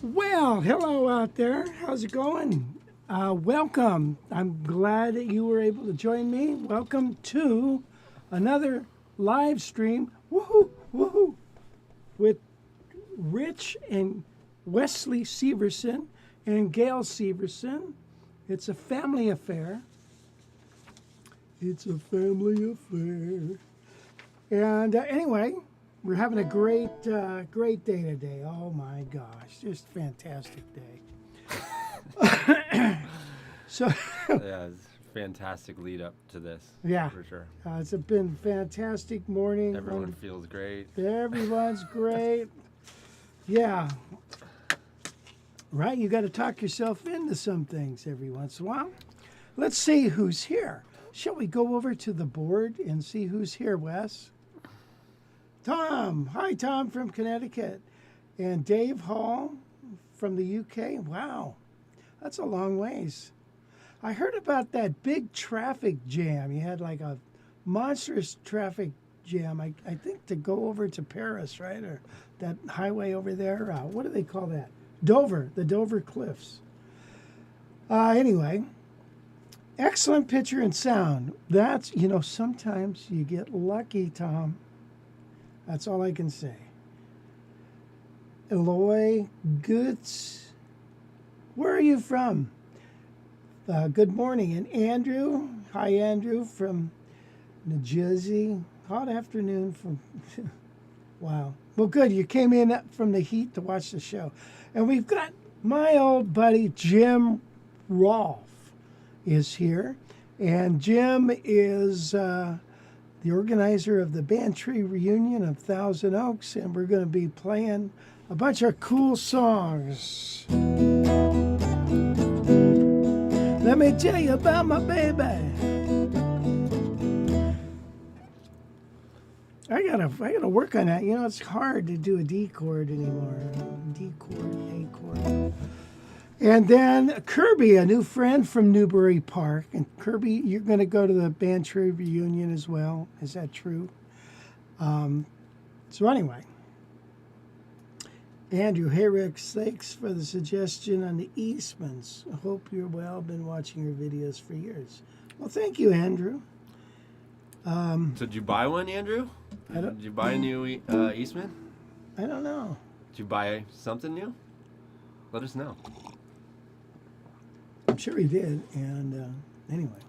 Well, hello out there. How's it going? Welcome. I'm glad that you were able to join me. Welcome to another live stream. Woohoo! Woohoo! With Rich and Wesley Severson and Gail Severson. It's a family affair. It's a family affair. And anyway, we're having a great day today. Oh my gosh, just a fantastic day. So yeah, it's a fantastic lead up to this. Yeah, for sure. It's been a fantastic morning. Everyone feels great. Everyone's great. Yeah. Right, you got to talk yourself into some things every once in a while. Let's see who's here. Shall we go over to the board and see who's here, Wes? Tom. Hi, Tom from Connecticut. And Dave Hall from the UK. Wow, that's a long ways. I heard about that big traffic jam. You had like a monstrous traffic jam, I think, to go over to Paris, right? Or that highway over there. What do they call that? Dover, the Dover Cliffs. Anyway, excellent picture and sound. That's, sometimes you get lucky, Tom. That's all I can say. Eloy Goods, where are you from? Good morning. And Andrew, hi Andrew from New Jersey. Hot afternoon from, wow. Well, good, you came in from the heat to watch the show. And we've got my old buddy Jim Rolfe is here. And Jim is the organizer of the Bantry reunion of Thousand Oaks, and we're going to be playing a bunch of cool songs. Let me tell you about my baby. I gotta work on that. It's hard to do a D chord anymore. D chord, A chord. And then Kirby, a new friend from Newbury Park. And Kirby, you're going to go to the Bantry reunion as well. Is that true? So anyway, Andrew Herrick, thanks for the suggestion on the Eastmans. I hope you're well. Been watching your videos for years. Well, thank you, Andrew. So did you buy one, Andrew? Did you buy a new Eastman? I don't know. Did you buy something new? Let us know. I'm sure he did. And anyway.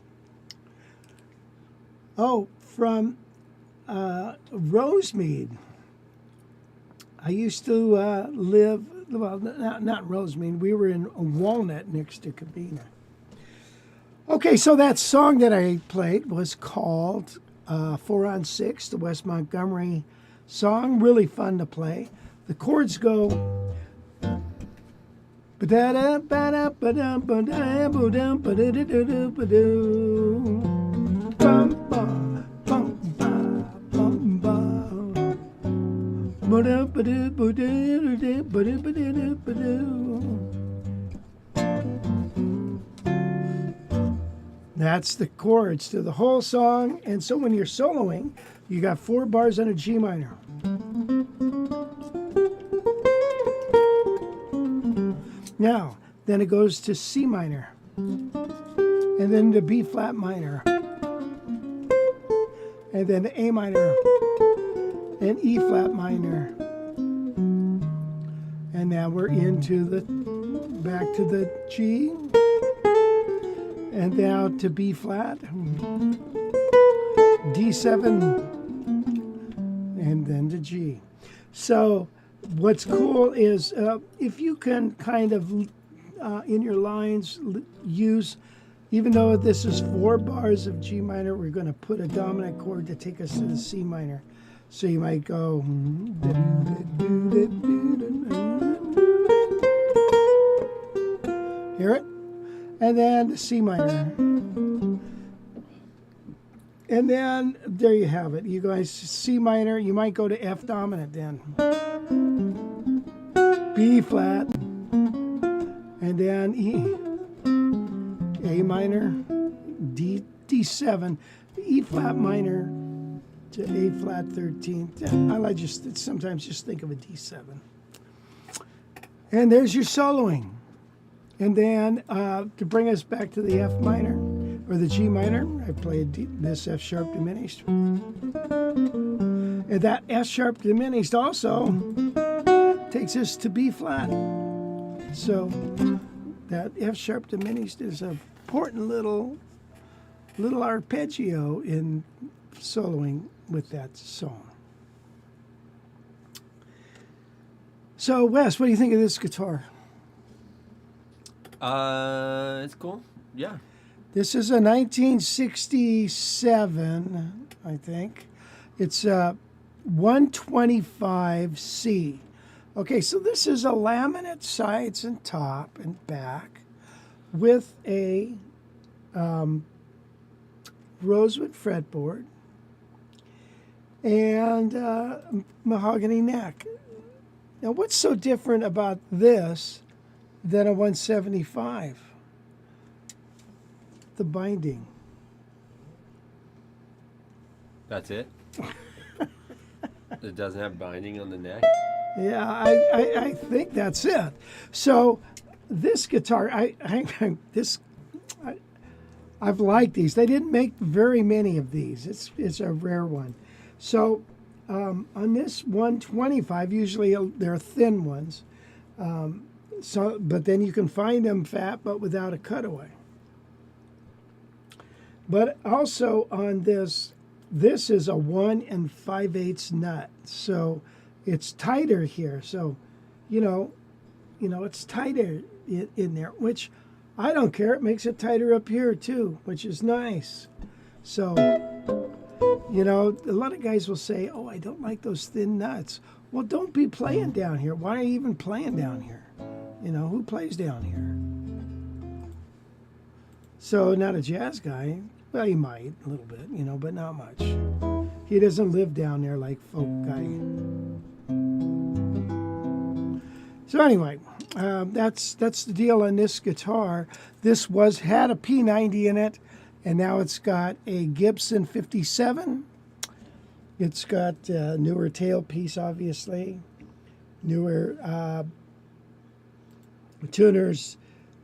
Oh, from Rosemead. I used to live, well, not Rosemead. We were in Walnut next to Cabina. Okay, so that song that I played was called 4 on 6, the West Montgomery song. Really fun to play. The chords go... That's the chords to the whole song. And so when you're soloing, you got 4 bars on a G minor. Now, then it goes to C minor. And then to B flat minor. And then to A minor. And E flat minor. And now we're into the, back to the G. And now to B flat, D7, and then to G. So what's cool is if you can kind of, in your lines, use, even though this is 4 bars of G minor, we're going to put a dominant chord to take us to the C minor. So you might go... and then the C minor. And then there you have it. You guys, C minor, you might go to F dominant then. B flat, and then E. A minor, D7, E flat minor to A flat 13th. I just sometimes just think of a D7. And there's your soloing. And then to bring us back to the F minor, or the G minor, I played this F sharp diminished. And that F sharp diminished also takes us to B flat. So that F sharp diminished is an important little arpeggio in soloing with that song. So Wes, what do you think of this guitar? It's cool. Yeah. This is a 1967, I think. It's a 125C. Okay, so this is a laminate sides and top and back with a rosewood fretboard and mahogany neck. Now, what's so different about this than a 175? The binding. That's it? It doesn't have binding on the neck? Yeah, I think that's it. So this guitar, I've liked these. They didn't make very many of these. It's a rare one. So on this 125, usually they're thin ones. But then you can find them fat, but without a cutaway. But also on this is a 1 5/8 nut. So it's tighter here. So, you know, it's tighter in there, which I don't care. It makes it tighter up here too, which is nice. So, you know, a lot of guys will say, oh, I don't like those thin nuts. Well, don't be playing down here. Why are you even playing down here? You know, who plays down here? So, not a jazz guy. Well, he might a little bit, you know, but not much. He doesn't live down there like folk guy. So anyway, that's the deal on this guitar. This had a P90 in it, and now it's got a Gibson 57. It's got a newer tailpiece, obviously, newer tuners,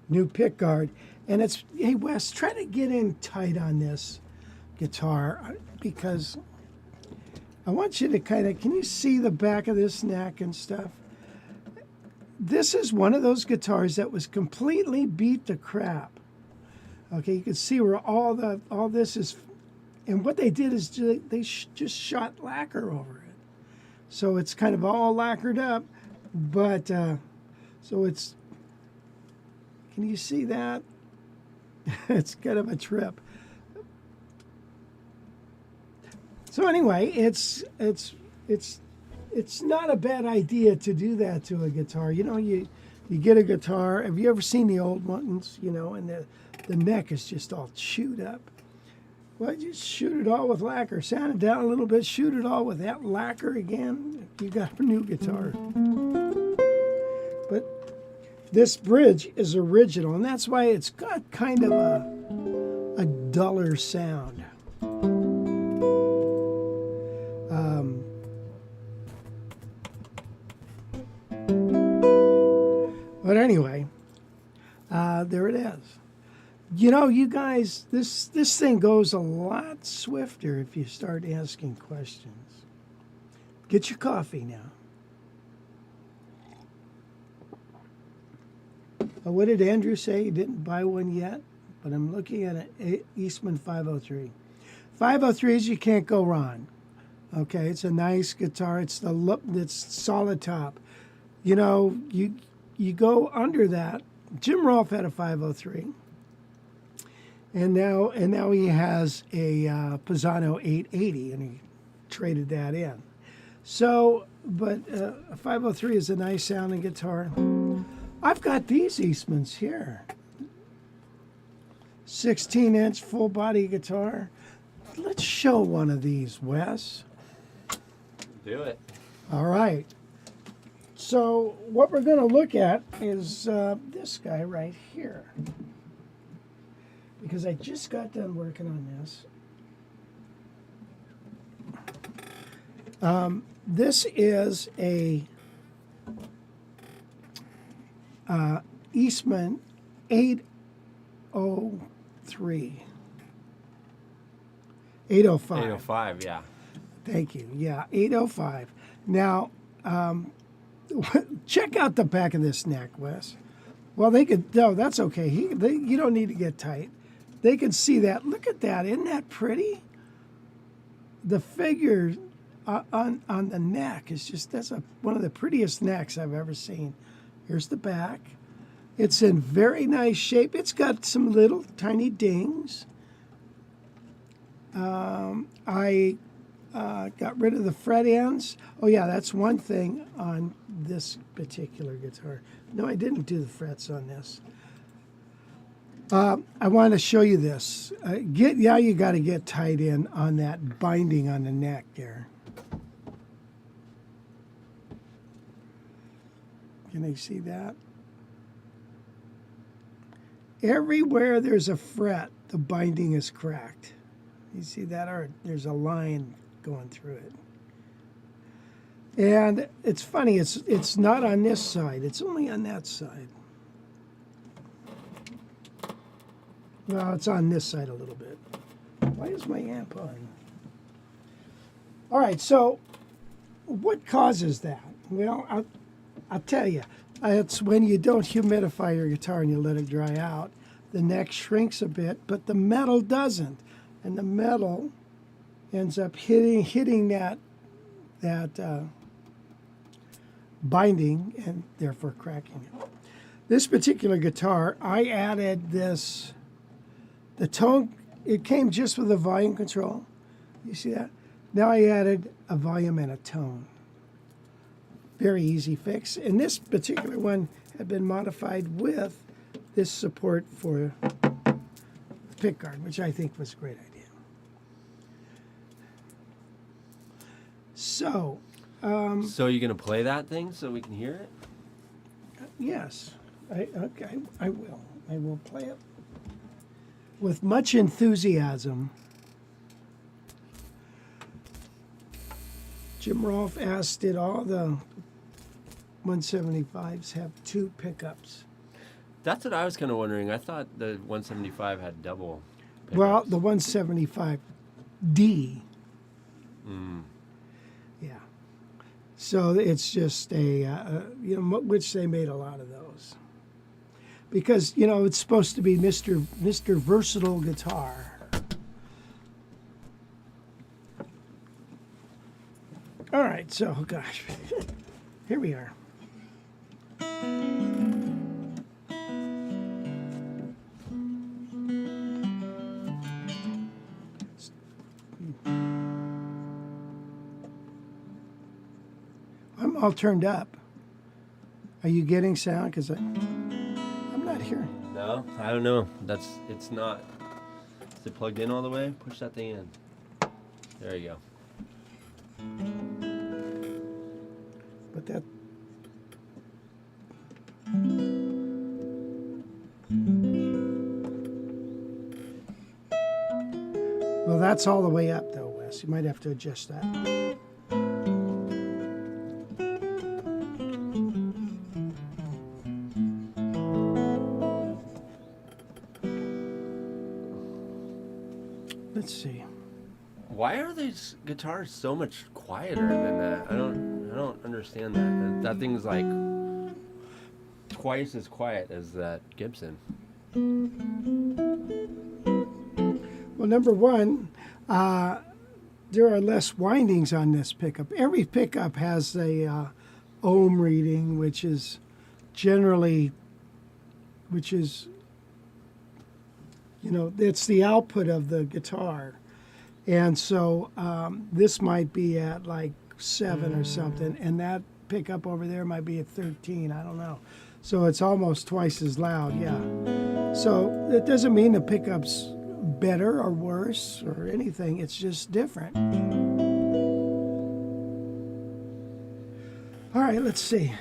new pickguard, and it's, hey Wes, try to get in tight on this guitar because I want you to kind of, can you see the back of this neck and stuff? This is one of those guitars that was completely beat to crap. Okay, you can see where all this is, and what they did is they just shot lacquer over it. So it's kind of all lacquered up, but so it's, can you see that? It's kind of a trip. So anyway, it's not a bad idea to do that to a guitar. You know, you get a guitar. Have you ever seen the old ones? You know, and the neck is just all chewed up. Well, just shoot it all with lacquer. Sand it down a little bit. Shoot it all with that lacquer again. You got a new guitar. But this bridge is original, and that's why it's got kind of a duller sound. But anyway, there it is. You know, you guys, this thing goes a lot swifter if you start asking questions. Get your coffee now. What did Andrew say? He didn't buy one yet, but I'm looking at an Eastman 503. 503s, you can't go wrong. Okay, it's a nice guitar. It's solid top. You know, you go under that. Jim Rolfe had a 503, and now he has a Pisano 880, and he traded that in. So, but a 503 is a nice sounding guitar. I've got these Eastmans here. 16-inch full body guitar. Let's show one of these, Wes. Do it. All right. So what we're going to look at is this guy right here. Because I just got done working on this. This is a Eastman 803. 805. 805, yeah. Thank you. Yeah, 805. Now, check out the back of this neck, Wes. Well, they could, no, that's okay. You don't need to get tight. They can see that. Look at that. Isn't that pretty? The figure on the neck is just, one of the prettiest necks I've ever seen. Here's the back. It's in very nice shape. It's got some little tiny dings. I got rid of the fret ends. Oh yeah, that's one thing on this particular guitar. No, I didn't do the frets on this. I want to show you this. You got to get tight in on that binding on the neck there. Can they see that? Everywhere there's a fret, the binding is cracked. You see that? Or there's a line going through it. And it's funny, it's not on this side. It's only on that side. Well, it's on this side a little bit. Why is my amp on? All right, so what causes that? Well, I'll tell you. It's when you don't humidify your guitar and you let it dry out. The neck shrinks a bit, but the metal doesn't. And the metal ends up hitting that binding and therefore cracking it. This particular guitar, I added the tone, it came just with a volume control. You see that? Now I added a volume and a tone. Very easy fix. And this particular one had been modified with this support for the pickguard, which I think was a great idea. So, so you gonna play that thing so we can hear it? Yes, I will. I will play it with much enthusiasm. Jim Rolfe asked, did all the 175s have two pickups? That's what I was kind of wondering. I thought the 175 had double pickups. Well, the 175D. Yeah. So it's just which they made a lot of those. Because, it's supposed to be Mr. Versatile Guitar. All right, so, gosh, here we are. I'm all turned up. Are you getting sound? Because I'm not hearing. No, I don't know. It's not. Is it plugged in all the way? Push that thing in. There you go. But that. Well, that's all the way up, though, Wes. You might have to adjust that. Let's see. Why are these guitars so much quieter than that? I don't understand that. That thing's like twice as quiet as that Gibson. Well, number one, there are less windings on this pickup. Every pickup has a ohm reading, which is it's the output of the guitar. And so this might be at like 7 or something, and that pickup over there might be at 13. I don't know. So it's almost twice as loud, yeah. So that doesn't mean the pickup's better or worse or anything. It's just different. All right, let's see.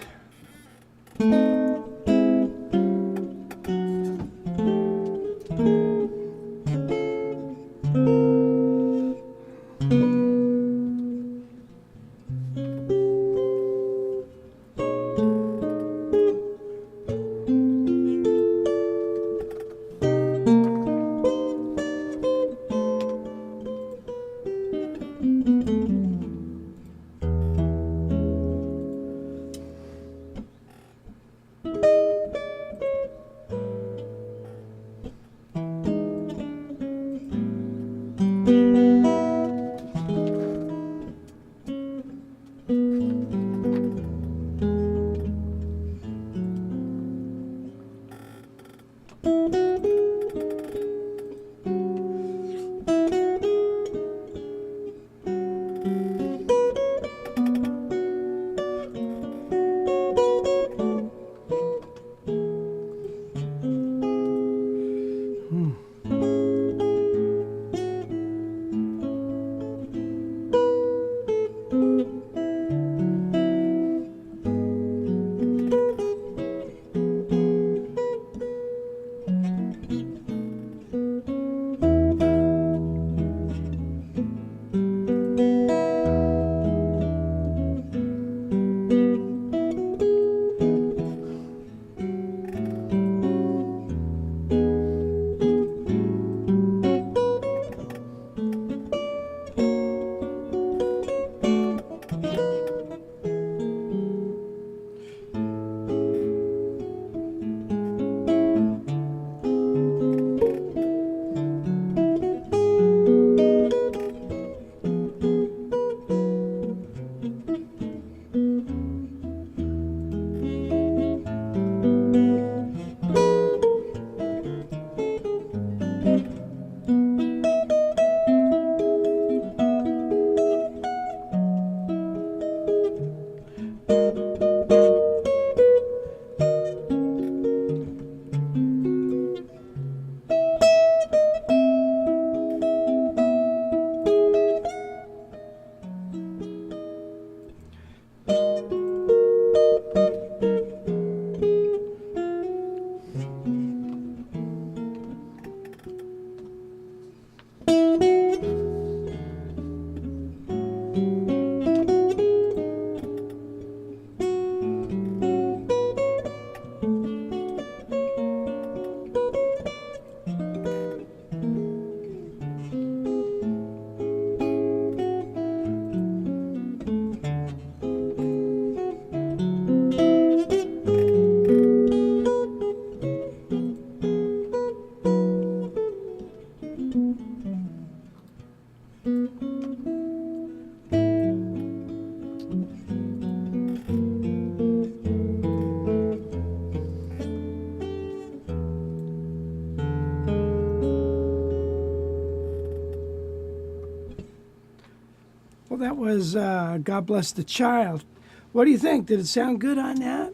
Well, that was God Bless the Child. What do you think? Did it sound good on that?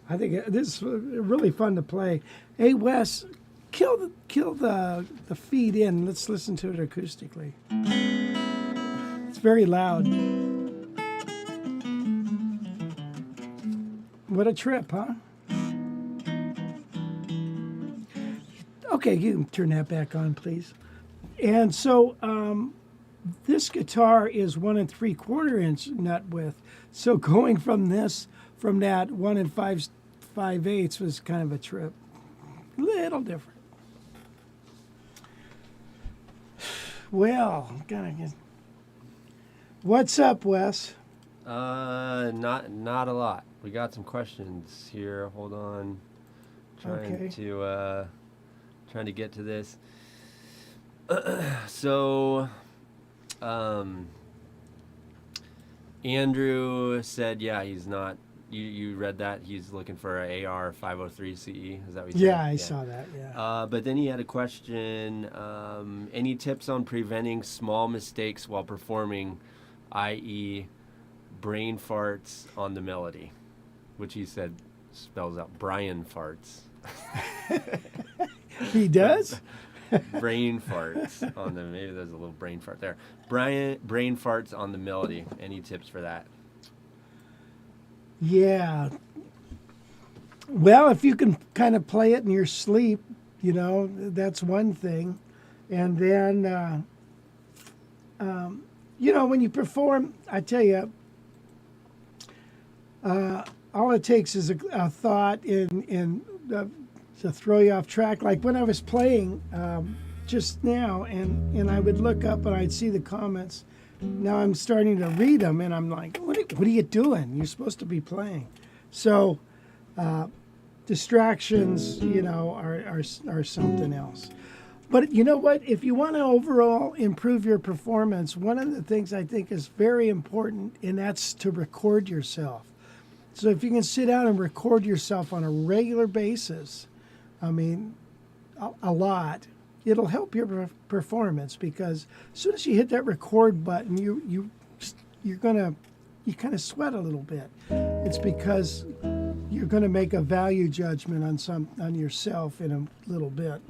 I think this is really fun to play. Hey, Wes, kill the feed in. Let's listen to it acoustically. It's very loud. What a trip, huh? Okay, you can turn that back on, please. And so this guitar is 1 3/4 inch nut width. So going from that 1 5/8 was kind of a trip. Little different. Well, what's up, Wes? Not a lot. We got some questions here. Hold on. Trying to get to this. So, Andrew said, yeah, he's not. You read that? He's looking for an AR 503 CE. Is that what you said? Yeah, I saw that. Yeah. But then he had a question. Any tips on preventing small mistakes while performing, i.e., brain farts on the melody, which he said spells out Brian farts. He does? Brain farts on the, maybe there's a little brain fart there. Brain farts on the melody. Any tips for that? Yeah. Well, if you can kind of play it in your sleep, you know, that's one thing. And then, you know, when you perform, I tell you, all it takes is a thought to throw you off track. Like when I was playing just now, and I would look up and I'd see the comments. Now I'm starting to read them, and I'm like, what are you doing? You're supposed to be playing. So distractions, you know, are something else. But you know what? If you want to overall improve your performance, one of the things I think is very important, and that's to record yourself. So if you can sit down and record yourself on a regular basis, I mean, a lot, it'll help your performance, because as soon as you hit that record button, you kind of sweat a little bit. It's because you're going to make a value judgment on yourself in a little bit.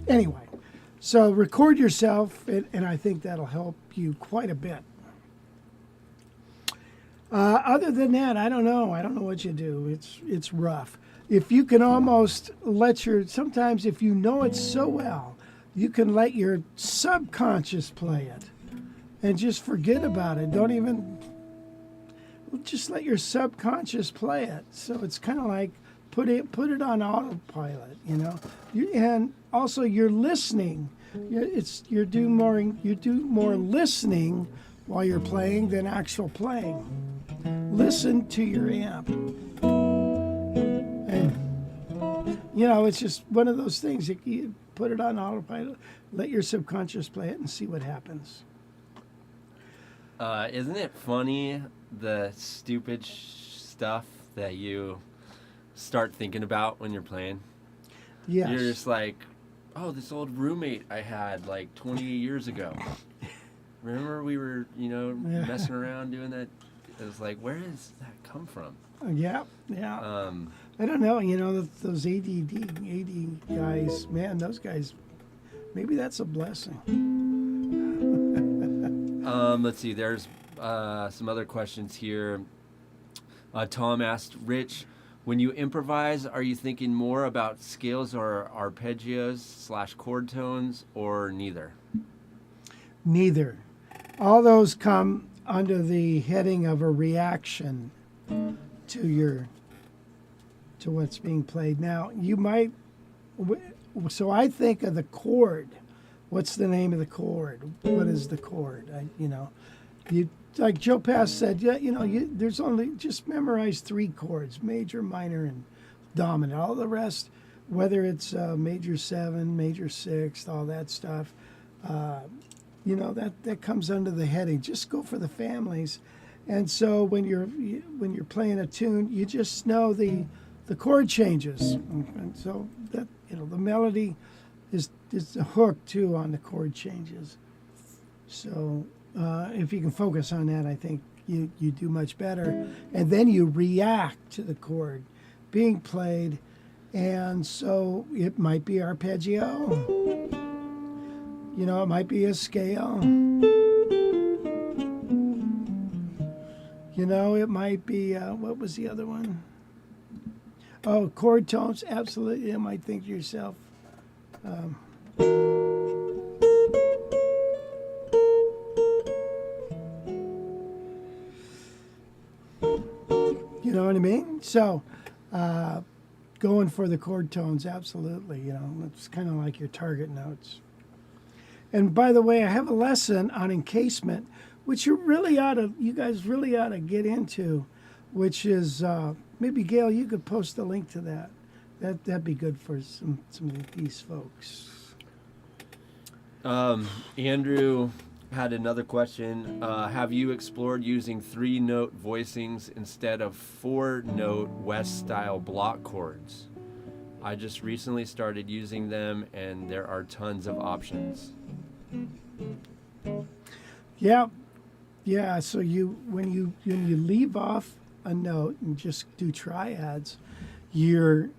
Anyway, so record yourself, and I think that'll help you quite a bit. Other than that, I don't know. I don't know what you do. It's rough. If you can almost sometimes if you know it so well, you can let your subconscious play it and just forget about it. Just let your subconscious play it. So it's kind of like put it on autopilot, you know. And also you're listening. You do more listening while you're playing than actual playing. Listen to your amp. And, you know, it's just one of those things. You put it on autopilot, let your subconscious play it, and see what happens. Isn't it funny, the stupid stuff that you start thinking about when you're playing? Yes. You're just like, oh, this old roommate I had like 20 years ago. Remember we were, you know, messing around doing that? It was like, where does that come from? Yeah. I don't know. You know, those AD guys, man, those guys, maybe that's a blessing. Let's see. There's some other questions here. Tom asked, Rich, when you improvise, are you thinking more about scales or arpeggios / chord tones, or neither? Neither. All those come under the heading of a reaction to what's being played. Now, you might, so I think of the chord. What's the name of the chord? What is the chord? Like Joe Pass said, there's only, just memorize 3 chords: major, minor, and dominant. All the rest, whether it's major 7, major 6, all that stuff, that comes under the heading. Just go for the families. And so when you're playing a tune, you just know the chord changes. And so that, the melody is the hook too on the chord changes. So if you can focus on that, I think you do much better. And then you react to the chord being played. And so it might be arpeggio. It might be a scale. It might be, what was the other one? Oh, chord tones, absolutely. You might think to yourself, you know what I mean? So, going for the chord tones, absolutely. It's kind of like your target notes. And by the way, I have a lesson on encasement, which you guys really ought to get into, which is, maybe Gail, you could post a link to that. That'd be good for some of these folks. Andrew had another question. Have you explored using 3-note voicings instead of 4-note West-style block chords? I just recently started using them, and there are tons of options. Yeah. So when you leave off a note and just do triads, you're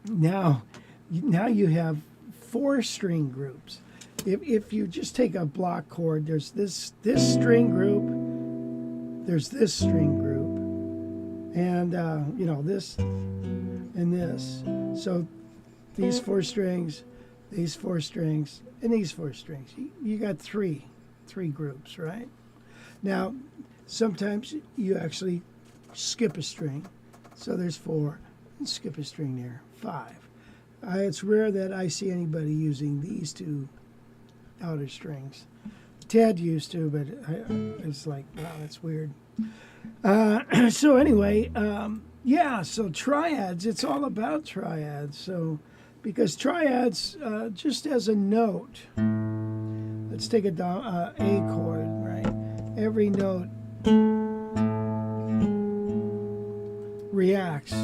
now you have 4 string groups. If you just take a block chord, there's this string group, there's this string group, and this and this. So these 4 strings, these 4 strings, and these 4 strings. You got three groups, right? Now, sometimes you actually skip a string. So there's 4, and skip a string there, 5. It's rare that I see anybody using these 2 outer strings. Ted used to, but it's like, wow, that's weird. So anyway, so triads, it's all about triads. So, because triads, just as a note, let's take a chord, right? Every note reacts.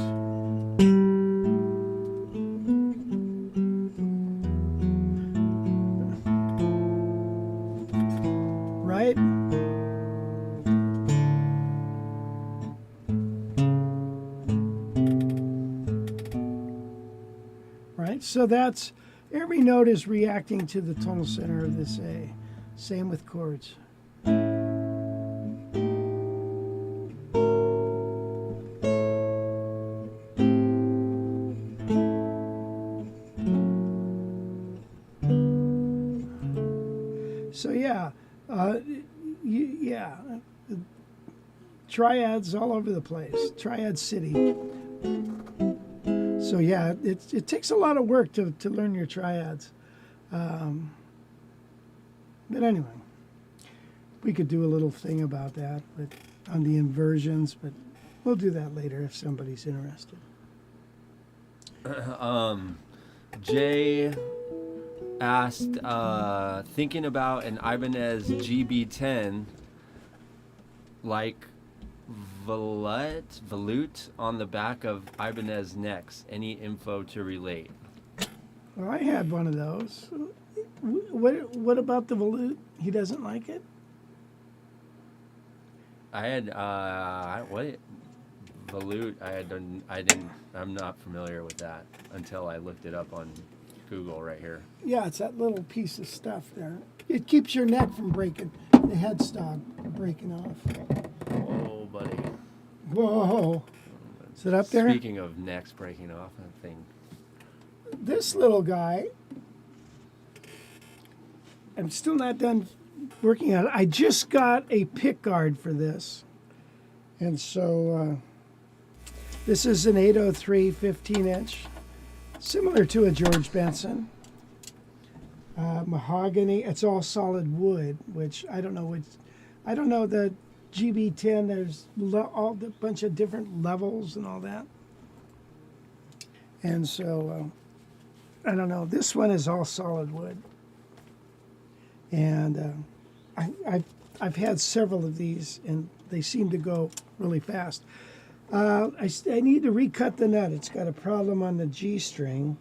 Right? Right? So that's, every note is reacting to the tonal center of this A. Same with chords. So triads all over the place. Triad City. So yeah, it takes a lot of work to learn your triads. But anyway, we could do a little thing about that, but on the inversions. But we'll do that later if somebody's interested. Jay asked, thinking about an Ibanez GB10, like volute on the back of Ibanez necks. Any info to relate? Well, I had one of those. What about the volute? He doesn't like it? I had volute. I'm not familiar with that until I looked it up on Google right here. Yeah, it's that little piece of stuff there. It keeps your neck from breaking, the headstock breaking off. Whoa, buddy. Whoa. Is it up there? Speaking of necks breaking off, that thing. This little guy, I'm still not done working on it. I just got a pick guard for this. And so this is an 803 15-inch, similar to a George Benson. Mahogany, it's all solid wood, which I don't know the GB10, there's all the bunch of different levels and all that. And so, I don't know, this one is all solid wood. And I've had several of these, and they seem to go really fast. I need to recut the nut. It's got a problem on the G string.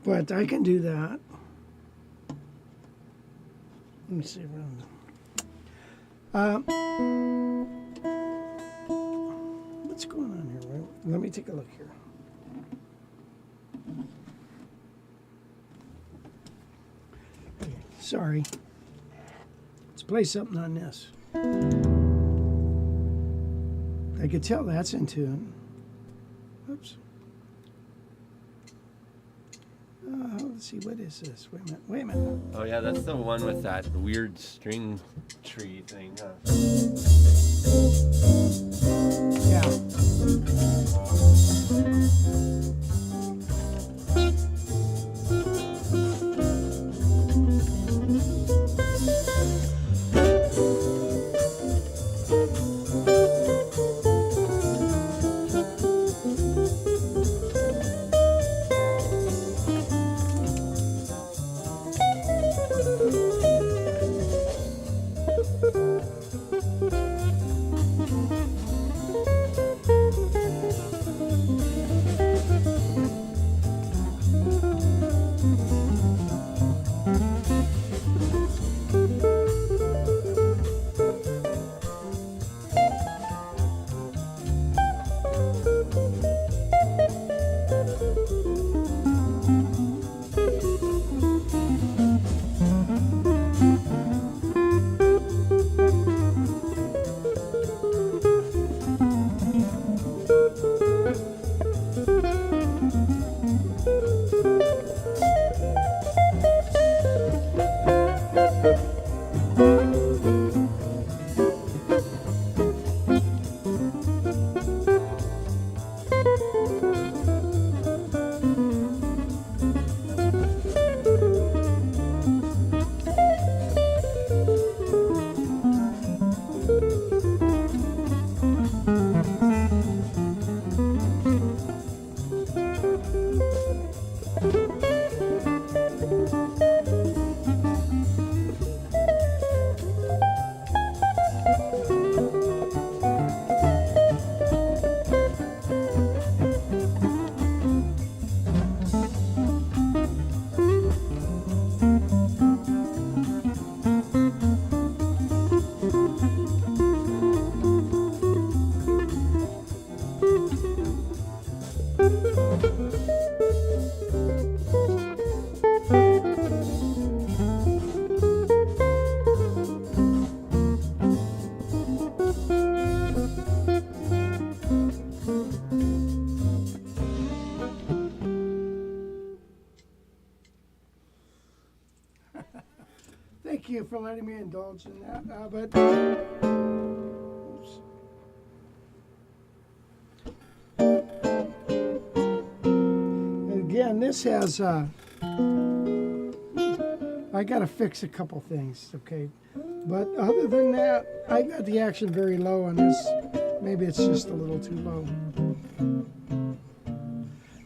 But I can do that. Let me see. What's going on here? Let me take a look here. Okay, sorry. Let's play something on this. I could tell that's in tune. Oops. Let's see, what is this? Wait a minute. Oh yeah, that's the one with that weird string tree thing, huh? Yeah. you for letting me indulge in that. Oops. Again, this has, I got to fix a couple things, okay? But other than that, I got the action very low on this. Maybe it's just a little too low.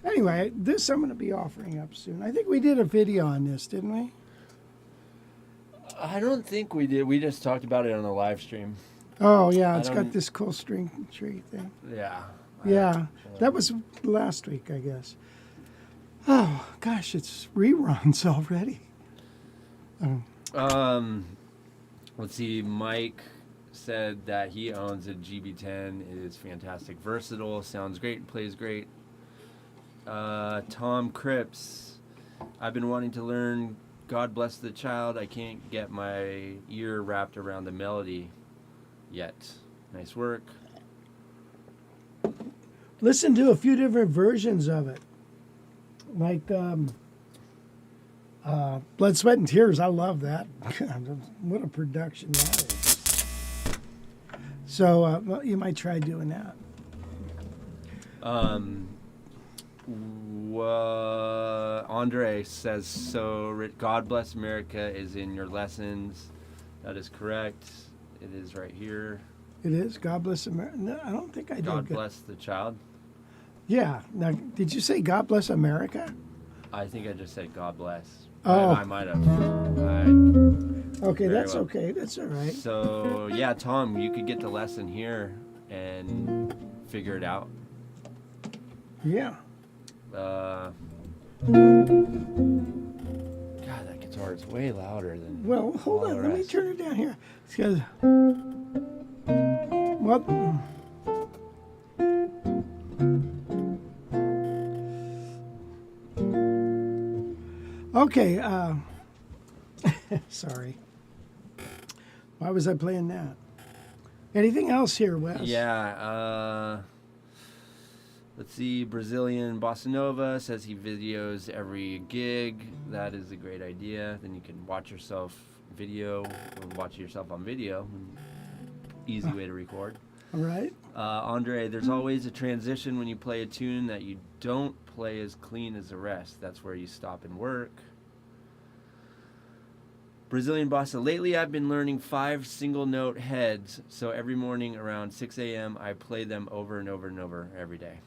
Anyway, this I'm going to be offering up soon. I think we did a video on this, didn't we? I don't think we did. We just talked about it on the live stream. Oh, yeah, it's got this cool string tree thing. Yeah. Yeah, that was last week, I guess. Oh, gosh, it's reruns already. Let's see. Mike said that he owns a GB10. It is fantastic, versatile, sounds great, plays great. Tom Cripps, I've been wanting to learn God Bless the Child. I can't get my ear wrapped around the melody yet. Nice work. Listen to a few different versions of it. Like Blood, Sweat, and Tears. I love that. What a production that is. So well, you might try doing that. Andre says, so God Bless America is in your lessons. That is correct. It is right here. It is? God Bless America? No, I don't think I did. God Bless the Child? Yeah. Now, did you say God Bless America? I think I just said God Bless. Oh. I might have. Okay, that's well. okay. That's all right. So, yeah, Tom, you could get the lesson here and figure it out. Yeah. God, that guitar is way louder than. Well, hold all on. the Let me rest. turn it down here. It's got. What? Okay. Sorry. Why was I playing that? Anything else here, Wes? Yeah. Let's see. Brazilian Bossa Nova says he videos every gig. That is a great idea. Then you can watch yourself watch yourself on video. Easy way to record. All right. Andre, there's always a transition when you play a tune that you don't play as clean as the rest. That's where you stop and work. Brazilian Bossa, lately I've been learning 5 single note heads, so every morning around 6 a.m. I play them over and over and over every day.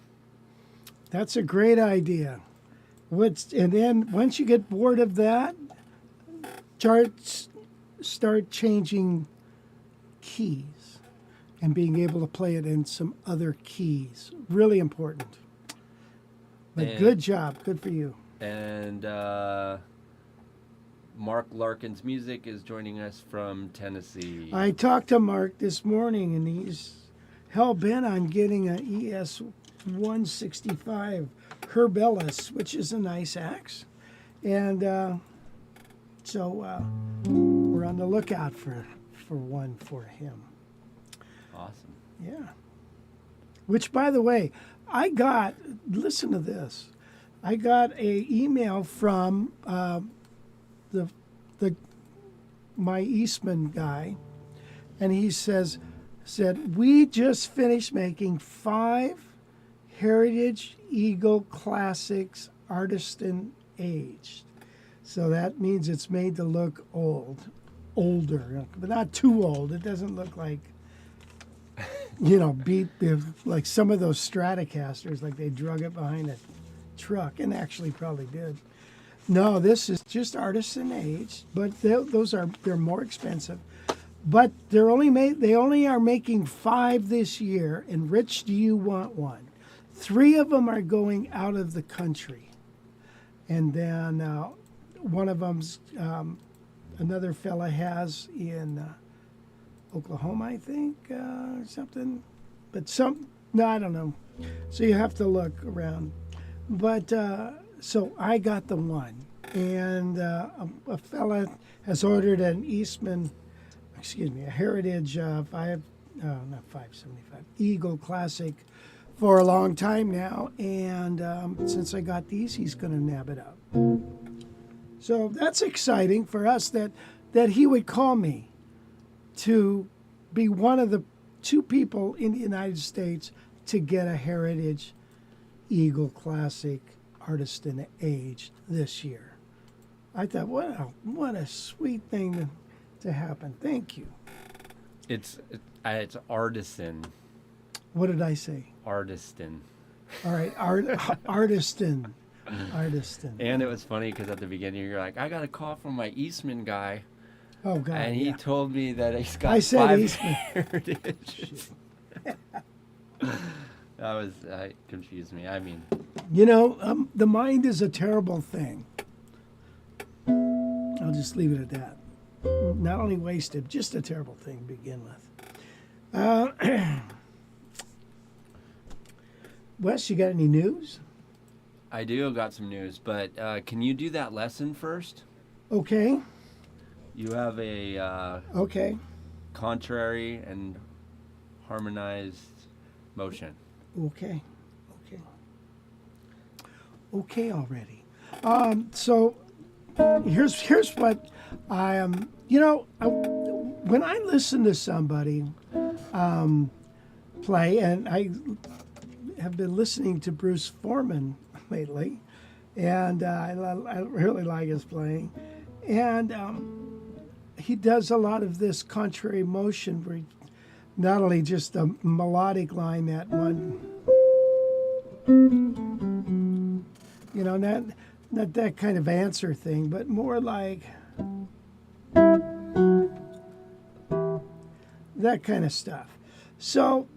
That's a great idea. And then once you get bored of that, start changing keys and being able to play it in some other keys. Really important. But good job. Good for you. And Mark Larkin's Music is joining us from Tennessee. I talked to Mark this morning, and he's hell-bent on getting an ES 165 Herbelis, which is a nice axe. And so we're on the lookout for one for him. Awesome. Yeah. Which, by the way, listen to this. I got a email from my Eastman guy, and he said, we just finished making 5 Heritage Eagle Classics Artisan Aged. So that means it's made to look older, but not too old. It doesn't look like, like some of those Stratocasters, like they drug it behind a truck, and actually probably did. No, this is just artisan aged, but they're more expensive. But they only are making 5 this year. And Rich, do you want one? 3 of them are going out of the country, and then one of them's another fella has in Oklahoma, I think, or something. But I don't know. So you have to look around. But so I got the one, and a fella has ordered an Eastman, a Heritage not 575 Eagle Classic for a long time now, and since I got these, he's going to nab it up. So that's exciting for us that that he would call me to be one of the 2 people in the United States to get a Heritage Eagle Classic Artist in Age this year. I thought, what a sweet thing to happen. Thank you. It's artisan. What did I say? Artistan. All right, artistan. Artistan. And it was funny because at the beginning you're like, I got a call from my Eastman guy. Oh, God. And he told me that he's got I said 5 Eastman. Heritages. That confused me. I mean, You know, the mind is a terrible thing. I'll just leave it at that. Not only wasted, just a terrible thing to begin with. Wes, you got any news? I do got some news, but can you do that lesson first? Okay. You have a Okay. contrary and harmonized motion. Okay. Okay. Okay already. So here's what I am. You know, when I listen to somebody play, and I have been listening to Bruce Foreman lately, and I really like his playing, and he does a lot of this contrary motion where he, not only just a melodic line, that one, you know, not that kind of answer thing, but more like that kind of stuff. So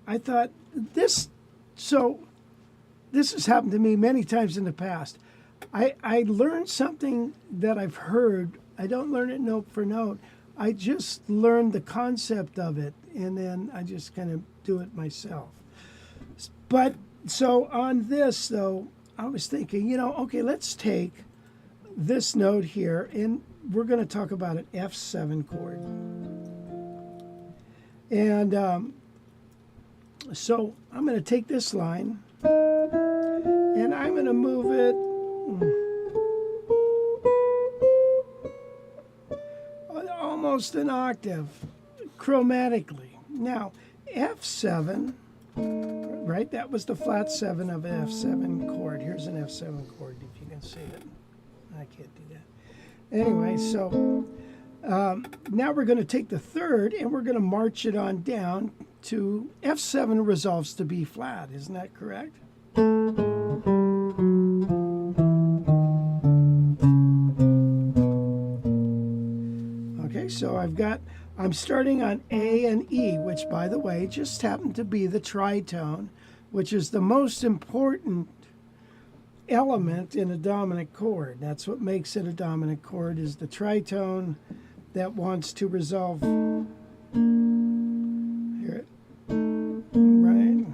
I thought this has happened to me many times in the past. I learned something that I've heard. I don't learn it note for note. I just learned the concept of it, and then I just kind of do it myself. But so on this, though, I was thinking, you know, okay, let's take this note here, and we're going to talk about an F7 chord. And so I'm going to take this line, and I'm going to move it almost an octave chromatically. Now, F7, right? That was the flat 7 of an F7 chord. Here's an F7 chord, if you can see it. I can't do that. Anyway, so now we're going to take the third, and we're going to march it on down to F7 resolves to B flat. Isn't that correct? Okay, so I'm starting on A and E, which, by the way, just happen to be the tritone, which is the most important element in a dominant chord. That's what makes it a dominant chord, is the tritone that wants to resolve. Hear it? Right?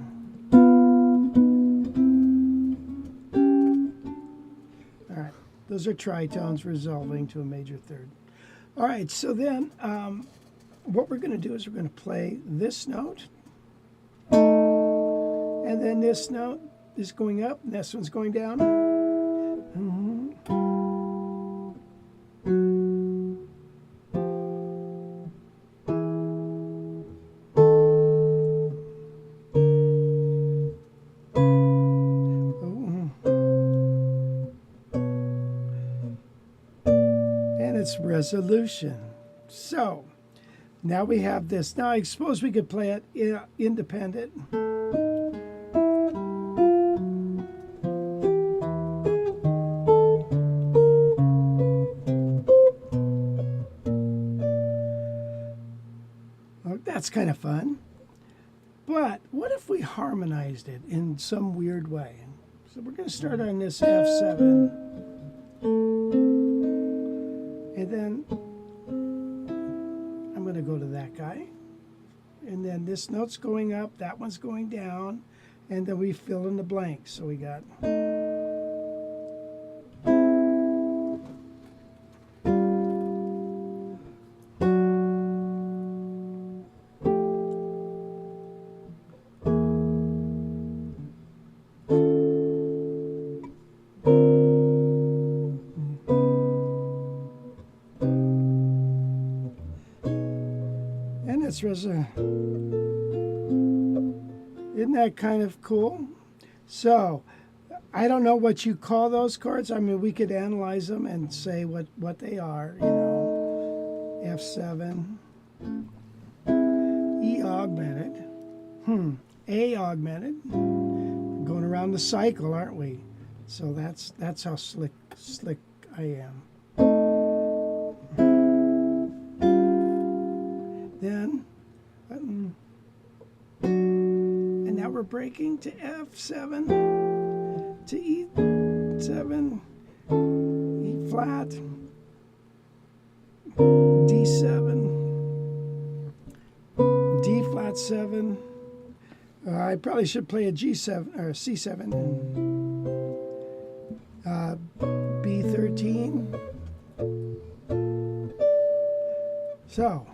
All right. Those are tritones resolving to a major third. All right, so then what we're going to do is we're going to play this note, and then this note is going up, and this one's going down. And it's resolution. So now we have this. Now I suppose we could play it independent. Oh, that's kind of fun. But what if we harmonized it in some weird way? So we're going to start on this F7. And then I'm going to go to that guy. And then this note's going up, that one's going down, and then we fill in the blanks. So we got... Isn't that kind of cool? So, I don't know what you call those chords. I mean, we could analyze them and say what they are. You know, F7, E augmented, A augmented. Going around the cycle, aren't we? So that's how slick I am. Then, and now we're breaking to F7, to E7, E flat, D7, D flat 7. I probably should play a G7 or C7 and B13. So.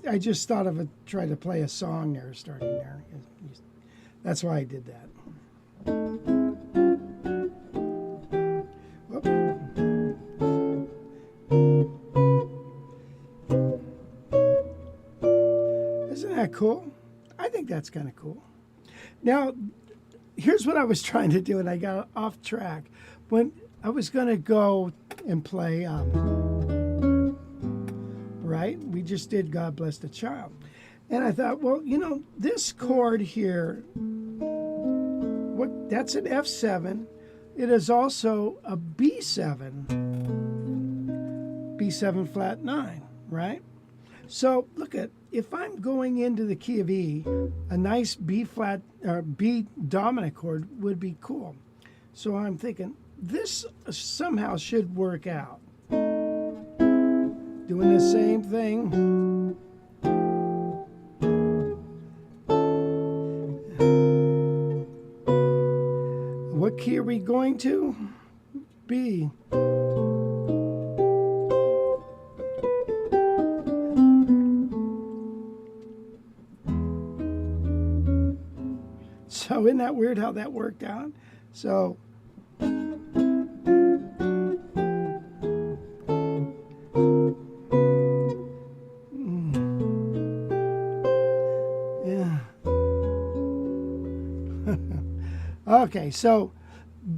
I just thought of trying to play a song there, starting there. That's why I did that. Whoop. Isn't that cool? I think that's kind of cool. Now, here's what I was trying to do, and I got off track. When I was going to go and play... right? We just did God Bless the Child. And I thought, well, you know, this chord here, that's an F7. It is also a B7. B7 flat 9, right? So look at, if I'm going into the key of E, a nice B flat or B dominant chord would be cool. So I'm thinking this somehow should work out. Doing the same thing. What key are we going to? B. So isn't that weird how that worked out? So okay, so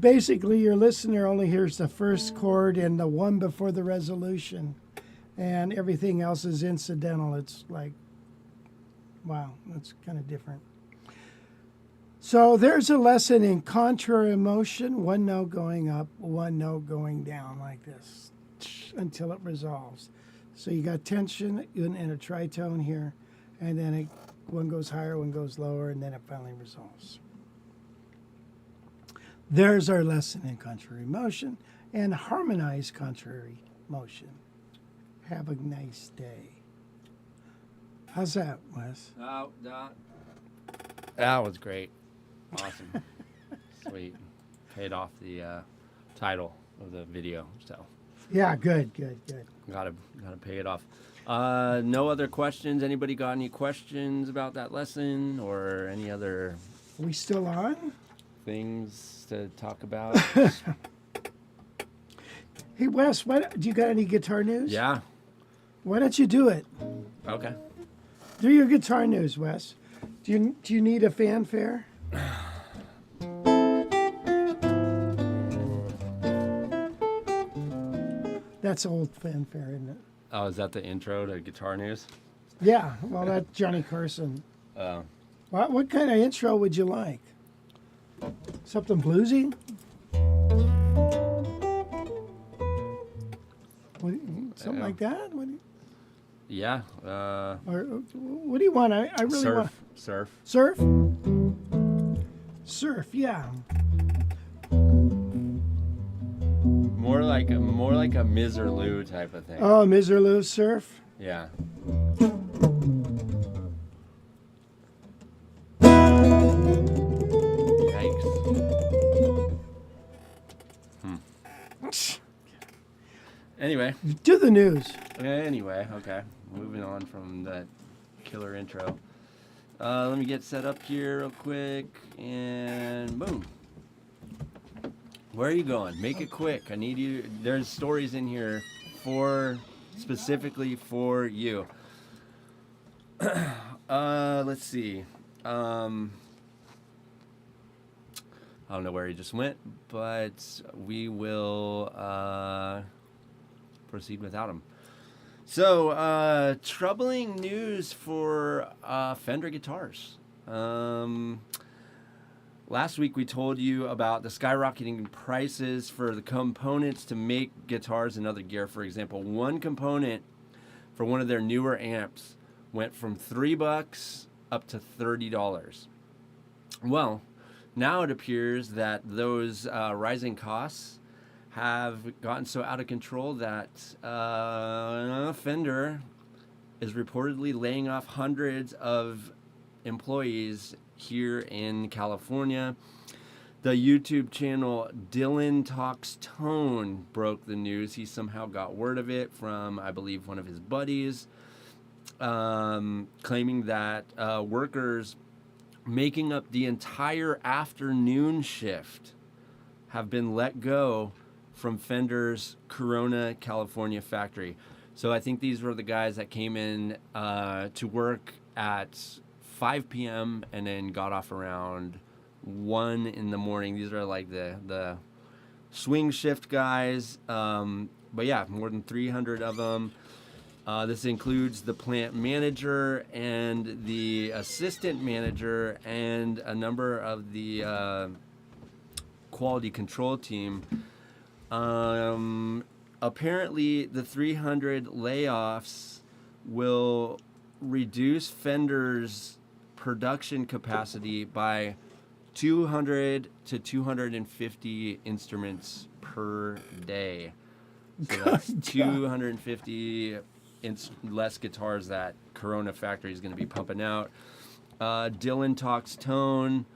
basically your listener only hears the first chord and the one before the resolution, and everything else is incidental. It's like, wow, that's kind of different. So there's a lesson in contrary motion, one note going up, one note going down like this until it resolves. So you got tension in a tritone here, and then one goes higher, one goes lower, and then it finally resolves. There's our lesson in contrary motion and harmonized contrary motion. Have a nice day. How's that, Wes? Oh, that was great. Awesome. Sweet. Paid off the title of the video, so. Yeah, good. Gotta pay it off. No other questions? Anybody got any questions about that lesson or any other? Are we still on? Things to talk about? Hey, Wes, do you got any guitar news? Yeah. Why don't you do it? Okay. Do your guitar news, Wes. Do you need a fanfare? That's old fanfare, isn't it? Oh, is that the intro to Guitar News? Yeah, well, that's Johnny Carson. Oh. What kind of intro would you like? Something bluesy? Something like that? Yeah. Or what do you want? I really want Surf. Surf? Surf, yeah. More like a Miz or Lou type of thing. Oh, Miz or Lou surf? Yeah. Yikes. Anyway. Do the news. Anyway, okay. Moving on from that killer intro. Let me get set up here real quick, and boom. Where are you going? Make it quick. I need you. There's stories in here specifically for you. Let's see. I don't know where he just went, but we will proceed without him. So, troubling news for Fender guitars. Last week we told you about the skyrocketing prices for the components to make guitars and other gear. For example, one component for one of their newer amps went from $3 up to $30. Well, now it appears that those rising costs have gotten so out of control that Fender is reportedly laying off hundreds of employees here in California. The YouTube channel Dylan Talks Tone broke the news. He somehow got word of it from, I believe, one of his buddies, claiming that workers making up the entire afternoon shift have been let go from Fender's Corona, California factory. So I think these were the guys that came in to work at 5 p.m. and then got off around 1 in the morning. These are like the swing shift guys. But yeah, more than 300 of them. This includes the plant manager and the assistant manager and a number of the quality control team. Apparently, the 300 layoffs will reduce Fender's production capacity by 200 to 250 instruments per day. So that's 250 less guitars that Corona factory is going to be pumping out. Dylan Talks Tone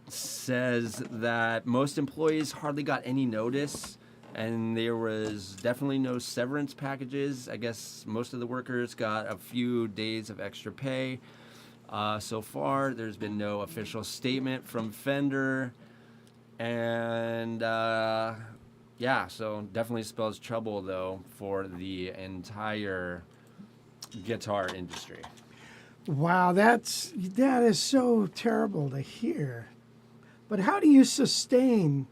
says that most employees hardly got any notice, and there was definitely no severance packages. I guess most of the workers got a few days of extra pay. So far, there's been no official statement from Fender, and yeah, so definitely spells trouble, though, for the entire guitar industry. Wow, that is so terrible to hear. But how do you sustain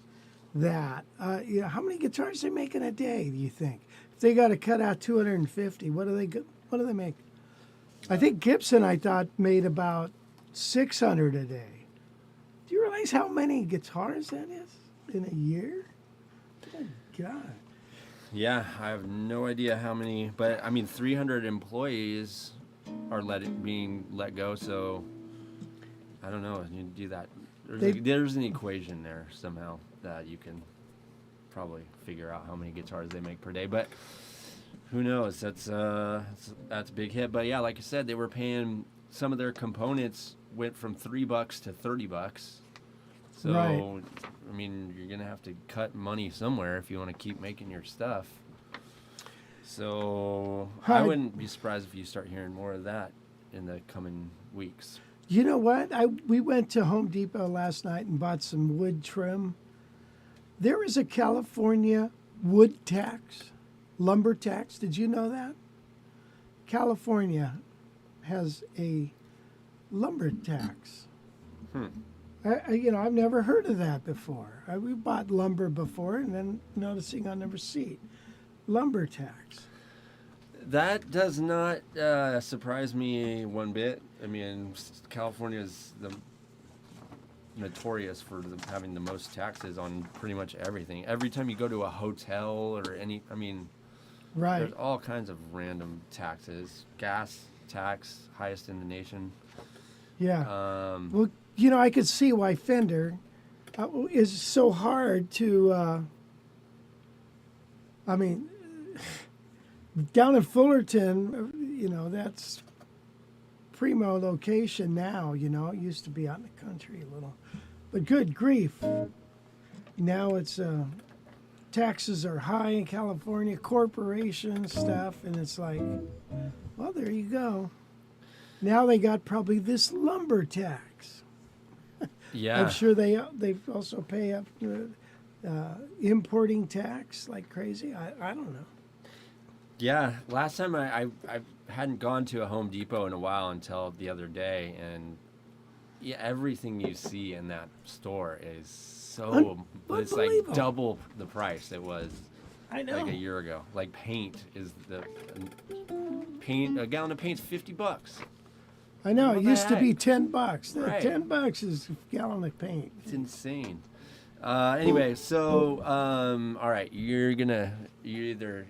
that? How many guitars they make in a day, do you think? If they got to cut out 250, what do they make? I think Gibson, I thought, made about 600 a day. Do you realize how many guitars that is in a year? Oh, God. Yeah, I have no idea how many, but I mean, 300 employees are being let go, so I don't know. You do that. There's an equation there somehow that you can probably figure out how many guitars they make per day, but who knows? That's a big hit. But yeah, like I said, they were paying, some of their components went from $3 to $30. So, right. I mean, you're going to have to cut money somewhere if you want to keep making your stuff. So I wouldn't be surprised if you start hearing more of that in the coming weeks. You know what? We went to Home Depot last night and bought some wood trim. There is a California wood tax, lumber tax. Did you know that? California has a lumber tax. I've never heard of that before. We bought lumber before, and then noticing on the receipt, lumber tax. That does not surprise me one bit. I mean, California is notorious for having the most taxes on pretty much everything. Every time you go to a hotel or right, there's all kinds of random taxes. Gas tax, highest in the nation. Yeah. Well, I could see why Fender is so hard to. Down in Fullerton, that's primo location now. It used to be out in the country a little, but good grief, now it's taxes are high in California, corporation stuff, and it's like, well, there you go. Now they got probably this lumber tax. Yeah. I'm sure they also pay up the importing tax like crazy. I don't know. Yeah, last time I hadn't gone to a Home Depot in a while until the other day, and yeah, everything you see in that store is so it's like Unbelievable. double the price it was I know. like a year ago. Like paint is a gallon of paint's $50. I know. What It the used to be heck? $10. Right. $10 is a gallon of paint. It's insane. Anyway, so all right, you're either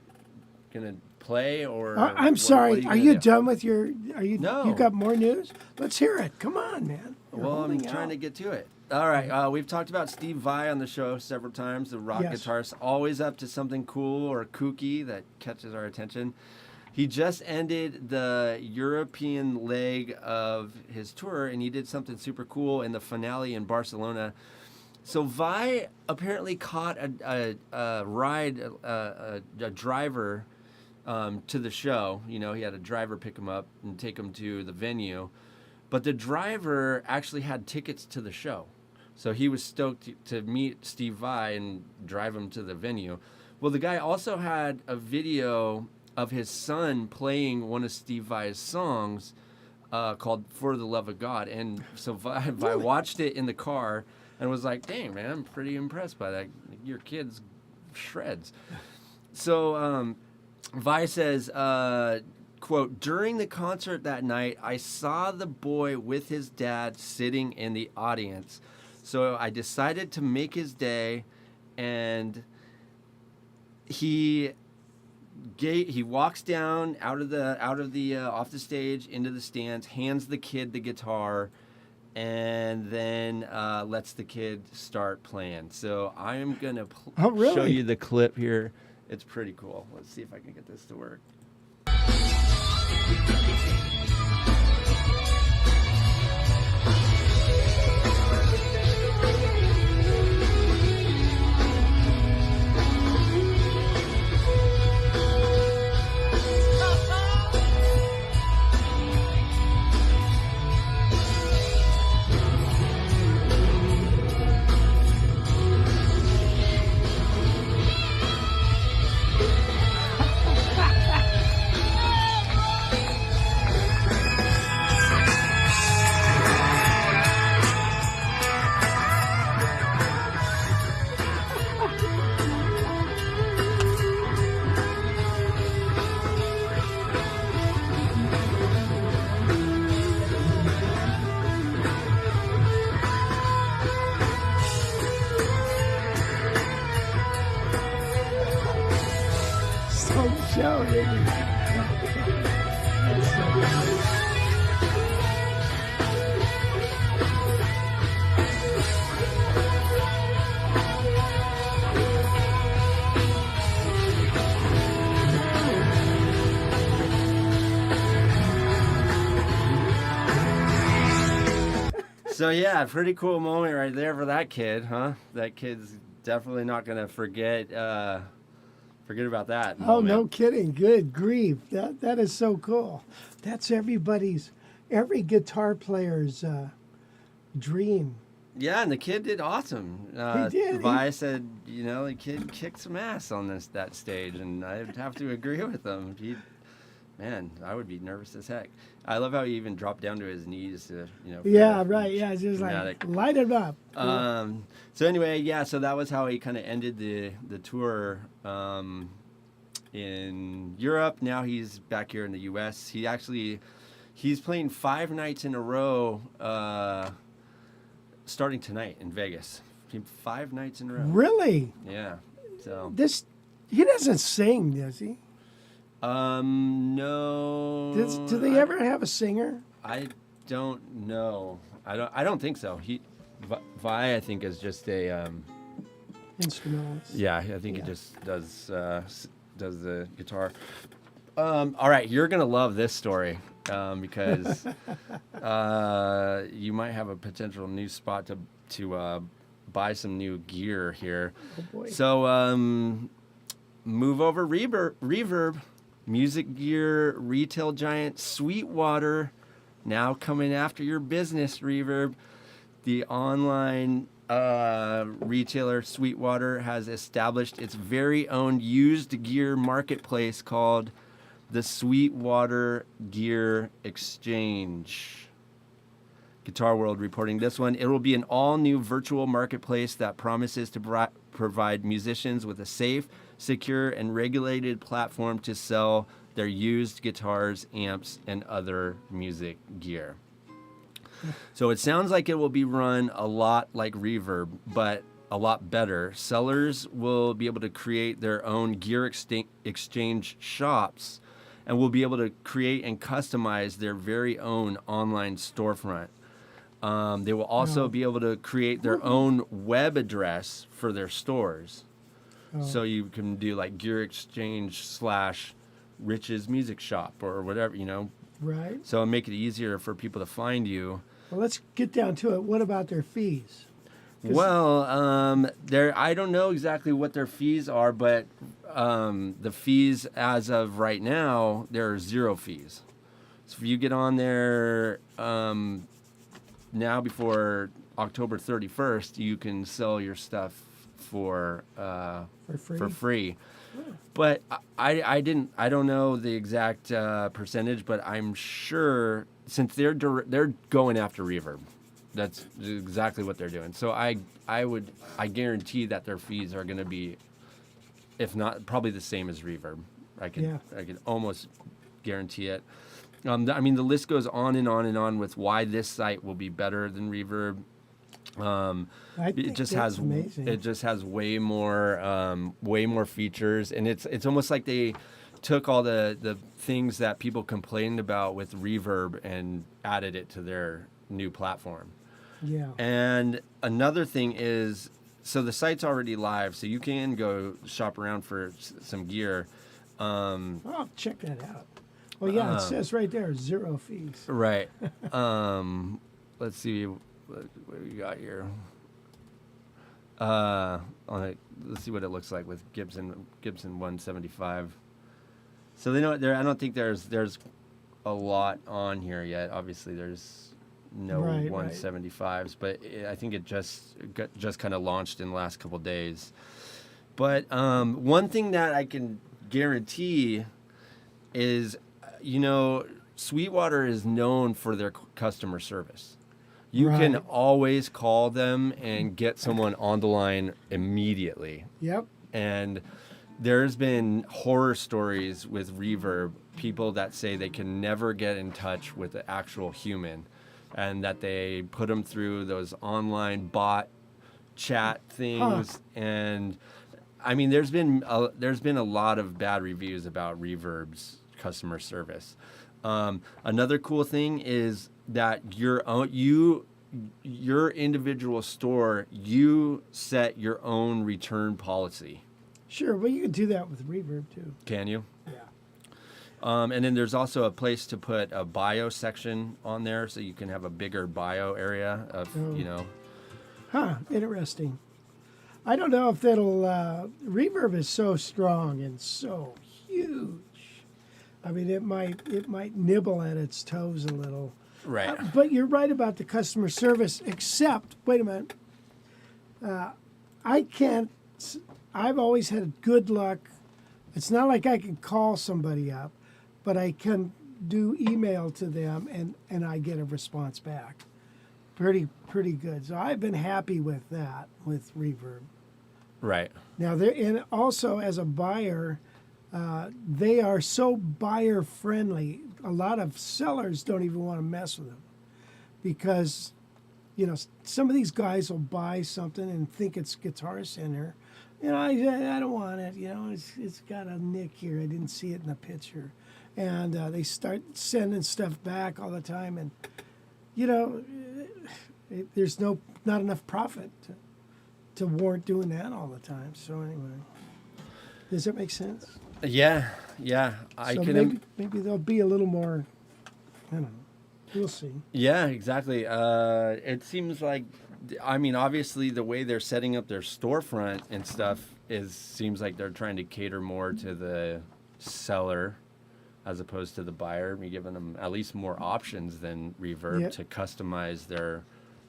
gonna play or I'm what sorry. you Are gonna you do? done with your? Are you? No. You got more news? Let's hear it. Come on, man. You're Well, I'm holding trying out. to get to it. All right, we've talked about Steve Vai on the show several times. The rock Yes. guitarist, always up to something cool or kooky that catches our attention. He just ended the European leg of his tour, and he did something super cool in the finale in Barcelona. So Vai apparently caught a driver to the show. You know, he had a driver pick him up and take him to the venue. But the driver actually had tickets to the show. So he was stoked to meet Steve Vai and drive him to the venue. Well, the guy also had a video of his son playing one of Steve Vai's songs called For the Love of God. And so Vai watched it in the car and was like, dang, man, I'm pretty impressed by that. Your kid's shreds. So Vai says, quote, during the concert that night, I saw the boy with his dad sitting in the audience. So I decided to make his day, and he walks down out of the off the stage into the stands, hands the kid the guitar, and then lets the kid start playing. So I am gonna really? show you the clip here. It's pretty cool. Let's see if I can get this to work. Show, baby. So yeah, pretty cool moment right there for that kid, huh? That kid's definitely not gonna forget about that Oh, moment. no kidding. Good grief. That is so cool. That's every guitar player's dream. Yeah, and the kid did awesome. He did. Vi said, the kid kicked some ass on that stage, and I'd have to agree with him. Man, I would be nervous as heck. I love how he even dropped down to his knees to, for Yeah, the right. Yeah, just dramatic. like light it up. So anyway, yeah, so that was how he kind of ended the tour in Europe. Now he's back here in the U.S. He's playing 5 nights in a row, starting tonight in Vegas. 5 nights in a row. Really? Yeah. So. He doesn't sing, does he? No. Do they ever have a singer? I don't know. I don't think so. Vi, I think, is just a Instrumentalist. yeah. I think he just does the guitar. All right, you're gonna love this story because you might have a potential new spot to buy some new gear here. Oh boy. So move over Reverb, music gear retail giant Sweetwater, now coming after your business. Reverb, the online retailer Sweetwater has established its very own used gear marketplace called the Sweetwater Gear Exchange. Guitar World reporting this one. It will be an all-new virtual marketplace that promises to provide musicians with a safe, secure, and regulated platform to sell their used guitars, amps, and other music gear. So it sounds like it will be run a lot like Reverb, but a lot better. Sellers will be able to create their own gear exchange shops and will be able to create and customize their very own online storefront. They will also be able to create their own web address for their stores. So you can do like gear exchange / Rich's music shop or whatever, you know. Right. So make it easier for people to find you. Well, let's get down to it. What about their fees? Well, I don't know exactly what their fees are, but the fees as of right now, there are 0 fees. So if you get on there now before October 31st, you can sell your stuff for free. Oh. But I don't know the exact percentage, but I'm sure since they're going after Reverb, that's exactly what they're doing. So I guarantee that their fees are going to be, if not probably the same as Reverb. I can almost guarantee it. I mean, the list goes on and on and on with why this site will be better than Reverb. It just has amazing. It just has way more features, and it's almost like they took all the things that people complained about with Reverb and added it to their new platform. Yeah. And another thing is, so the site's already live, so you can go shop around for some gear. I'll check that out. Well, yeah, it says right there, 0 fees. Right. Let's see what we got here. Let's see what it looks like with Gibson 175. So they don't. I don't think there's a lot on here yet. Obviously, there's no 175s, but I think it just kind of launched in the last couple days. But one thing that I can guarantee is, Sweetwater is known for their customer service. You can always call them and get someone on the line immediately. Yep. And there's been horror stories with Reverb, people that say they can never get in touch with the actual human, and that they put them through those online bot chat things. And I mean, there's been a lot of bad reviews about Reverb's customer service. Another cool thing is that your individual store, you set your own return policy. Sure, well, you can do that with Reverb too. Can you? Yeah. And then there's also a place to put a bio section on there, so you can have a bigger bio area of, Interesting. I don't know if that'll. Reverb is so strong and so huge. I mean, it might nibble at its toes a little. Right. But you're right about the customer service. Except, wait a minute. I can't. I've always had good luck. It's not like I can call somebody up, but I can do email to them and I get a response back. Pretty good. So I've been happy with that with Reverb. Right. Now, and also as a buyer, they are so buyer friendly. A lot of sellers don't even want to mess with them because, some of these guys will buy something and think it's Guitar Center. I don't want it. It's got a nick here. I didn't see it in the picture, and they start sending stuff back all the time, and there's not enough profit to warrant doing that all the time. So anyway, does that make sense? Yeah. Maybe there'll be a little more. I don't know. We'll see. Yeah, exactly. It seems like I mean, obviously, the way they're setting up their storefront and stuff seems like they're trying to cater more to the seller as opposed to the buyer. You're giving them at least more options than Reverb Yeah. to customize their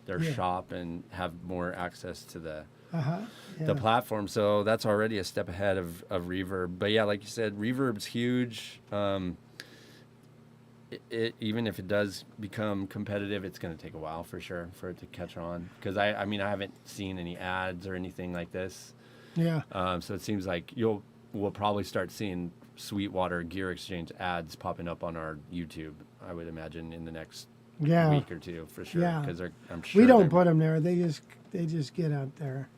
Yeah. shop and have more access to the Yeah. platform. So that's already a step ahead of Reverb. But yeah, like you said, Reverb's huge. Even if it does become competitive, it's going to take a while for sure for it to catch on. Because I mean, I haven't seen any ads or anything like this. Yeah. So it seems like we'll probably start seeing Sweetwater Gear Exchange ads popping up on our YouTube, I would imagine, in the next Yeah. week or two for sure. Yeah. Because I'm sure We don't they're- put them there. They just get out there.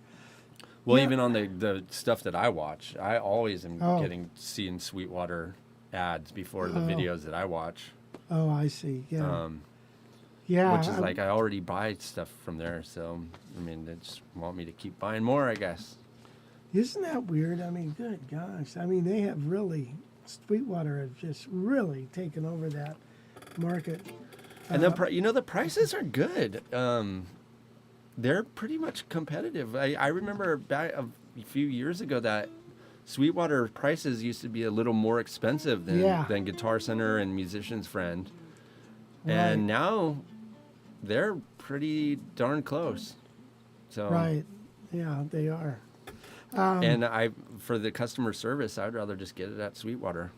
Well, Yeah. even on the stuff that I watch, I always am Oh. seeing Sweetwater ads before the Oh. videos that I watch. Oh, I see. Yeah. Um, Yeah. which is like I already buy stuff from there, so I mean they just want me to keep buying more, I guess. Isn't that weird? I mean, good gosh. I mean, they have really, Sweetwater has just really taken over that market. And the the prices are good. They're pretty much competitive. I remember back a few years ago that Sweetwater prices used to be a little more expensive than Guitar Center and Musician's Friend, and Right. now they're pretty darn close. So Right. Yeah, they are. and for the customer service, I'd rather just get it at Sweetwater.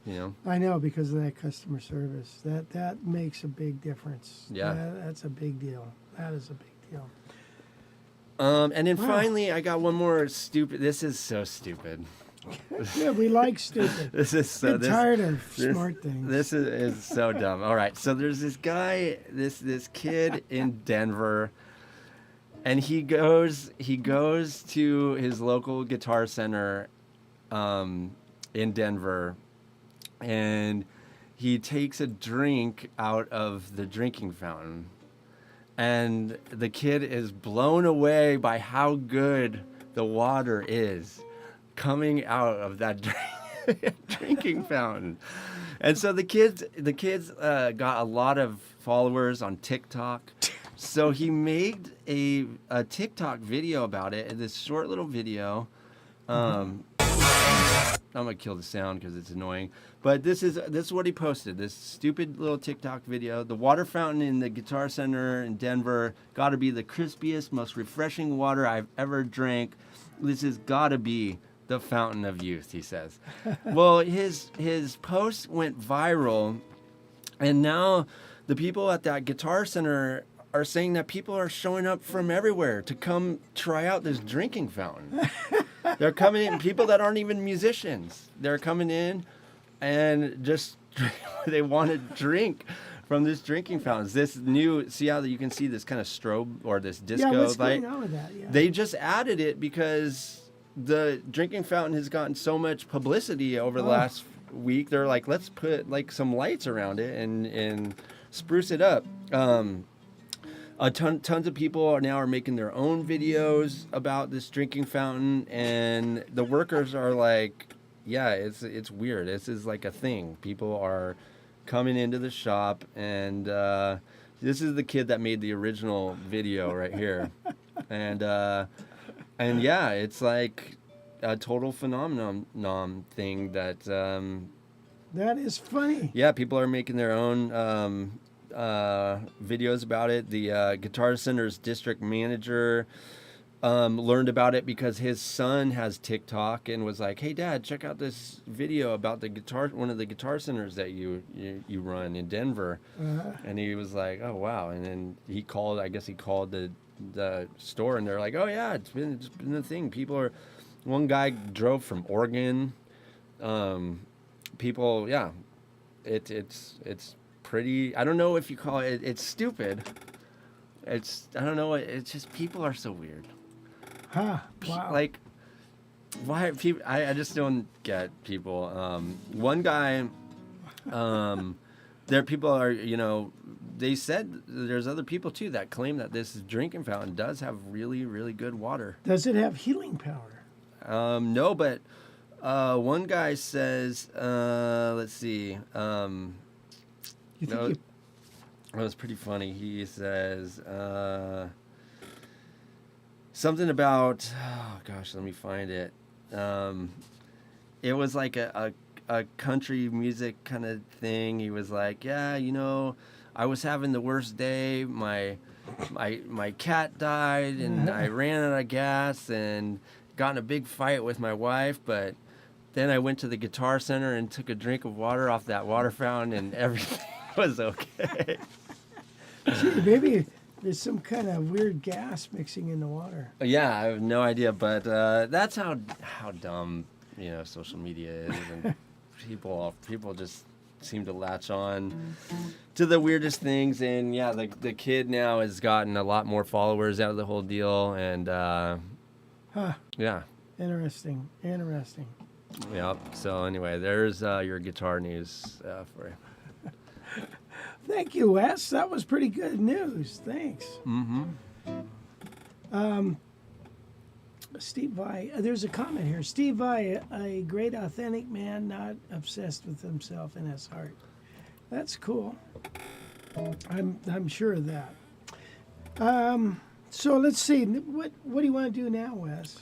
You know. I know, because of that customer service. That makes a big difference. Yeah. That's a big deal. That is a big deal. And then Wow. finally, I got one more stupid. This is so stupid. Yeah, we like stupid. This is so. Get tired of smart things. This is so dumb. All right, so there's this guy, this kid in Denver, and he goes to his local Guitar Center, in Denver, and he takes a drink out of the drinking fountain, and the kid is blown away by how good the water is coming out of that drinking fountain. And so the kids got a lot of followers on TikTok. So he made a TikTok video about it, this short little video. I'm gonna kill the sound because it's annoying. But this is what he posted. This stupid little TikTok video. The water fountain in the Guitar Center in Denver got to be the crispiest, most refreshing water I've ever drank. This has got to be the fountain of youth, he says. Well, his post went viral, and now the people at that Guitar Center are saying that people are showing up from everywhere to come try out this drinking fountain. They're coming in, people that aren't even musicians. They're coming in and just they want to drink from this drinking fountain. This new, see how you can see this kind of strobe or this disco what's light? going on with that? Yeah. They just added it because the drinking fountain has gotten so much publicity over the last week. They're like, let's put like some lights around it and spruce it up. Tons of people are making their own videos about this drinking fountain, and the workers are like, yeah, it's weird. This is like a thing. People are coming into the shop, and this is the kid that made the original video right here. And yeah, it's like a total phenomenon thing that That is funny. yeah, people are making their own videos about it. The Guitar Center's district manager learned about it because his son has TikTok and was like, "Hey, Dad, check out this video about one of the Guitar Centers that you run in Denver." And he was like, "Oh, wow!" And then he called. I guess he called the store, and they're like, "Oh yeah, it's been the thing. People are." One guy drove from Oregon. People, yeah, it's pretty. I don't know if you call it. It's stupid. I don't know. It's just people are so weird. Huh. Wow. Like, why people? I just don't get people. One guy, there people are. They said there's other people too that claim that this drinking fountain does have really, really good water. Does it have healing power? No, but one guy says, let's see. You think It was pretty funny. He says, something about, oh gosh, let me find it. It was like a country music kind of thing. He was like, yeah, I was having the worst day. My cat died, and I ran out of gas and got in a big fight with my wife, but then I went to the Guitar Center and took a drink of water off that water fountain, and everything was okay. Gee, maybe there's some kind of weird gas mixing in the water. Yeah, I have no idea, but that's how dumb social media is, and people just seem to latch on to the weirdest things. And yeah, the kid now has gotten a lot more followers out of the whole deal, and yeah. Interesting. Yep. So anyway, there's your guitar news for you. Thank you, Wes. That was pretty good news. Thanks. Mm-hmm. Steve Vai, there's a comment here. Steve Vai, a great authentic man, not obsessed with himself and his heart. That's cool. I'm sure of that. So let's see. What do you want to do now, Wes?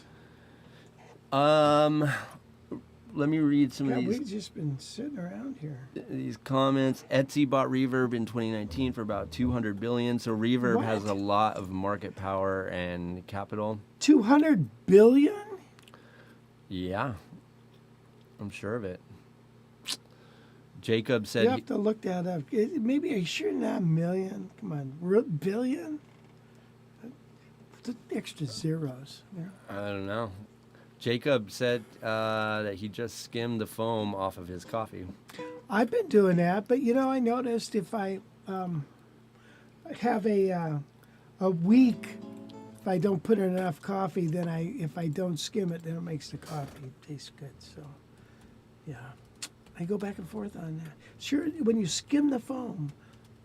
Let me read some of these. We've just been sitting around here. These comments. Etsy bought Reverb in 2019 for about $200 billion. So Reverb has a lot of market power and capital. $200 billion? Yeah, I'm sure of it. Jacob said. You have to look that up. Maybe are you sure not million? Come on, billion? The extra zeros. Yeah. I don't know. Jacob said that he just skimmed the foam off of his coffee. I've been doing that, but I noticed if I have a week, if I don't put in enough coffee, then if I don't skim it, then it makes the coffee taste good. So, yeah, I go back and forth on that. Sure, when you skim the foam,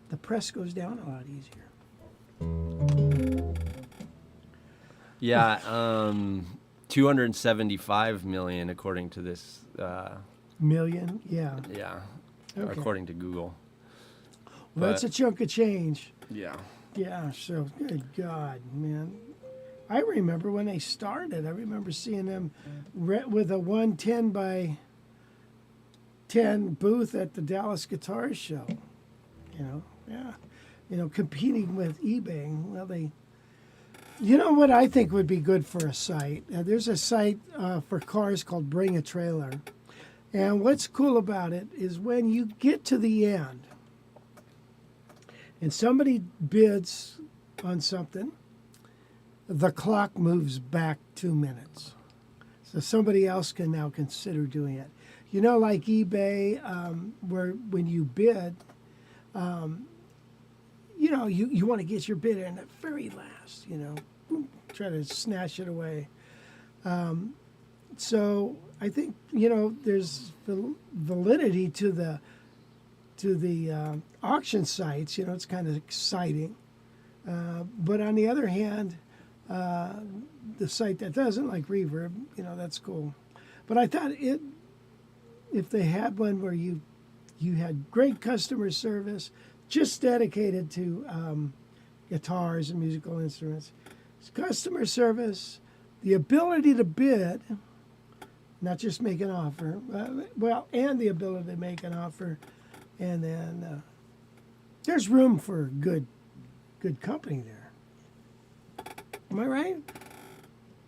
the press goes down a lot easier. Yeah, 275 million according to this. Million, yeah. Yeah, Okay. according to Google. Well, that's a chunk of change. Yeah. Yeah, so good God, man. I remember when they started. I remember seeing them with a 110 by 10 booth at the Dallas Guitar Show. Competing with eBay. Well, what I think would be good for a site? There's a site for cars called Bring a Trailer. And what's cool about it is when you get to the end and somebody bids on something, the clock moves back 2 minutes. So somebody else can now consider doing it. Like eBay, where when you bid, you want to get your bid in at very last, try to snatch it away. So I think, there's validity to the auction sites. It's kind of exciting. But on the other hand, the site that doesn't, like Reverb, that's cool. But I thought if they had one where you had great customer service, just dedicated to guitars and musical instruments, customer service, the ability to bid, not just make an offer, and the ability to make an offer, and then there's room for good company there. Am I right?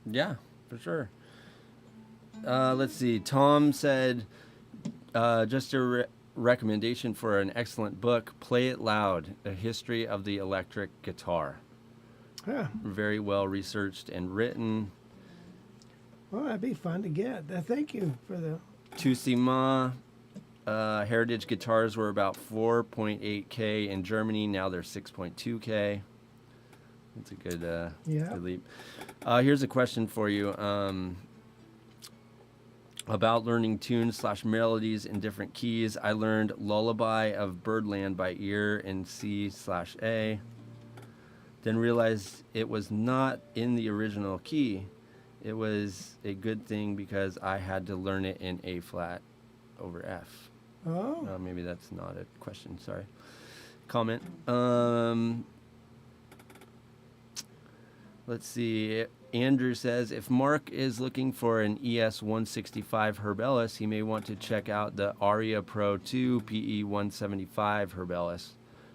Yeah, for sure. Let's see. Tom said, just a recommendation for an excellent book, Play It Loud, A History of the Electric Guitar. Yeah. Very well researched and written. Well, that'd be fun to get. Thank you for the... Tusima, Heritage guitars were about 4.8K in Germany. Now they're 6.2K. That's a good, good leap. Here's a question for you. About learning tunes / melodies in different keys. I learned Lullaby of Birdland by ear in C/A. Then realized it was not in the original key. It was a good thing because I had to learn it in A flat over F. Oh. Maybe that's not a question. Sorry. Comment. Let's see. Andrew says, if Mark is looking for an ES-165 Herbellus, he may want to check out the Aria Pro 2 PE-175 Herbellus,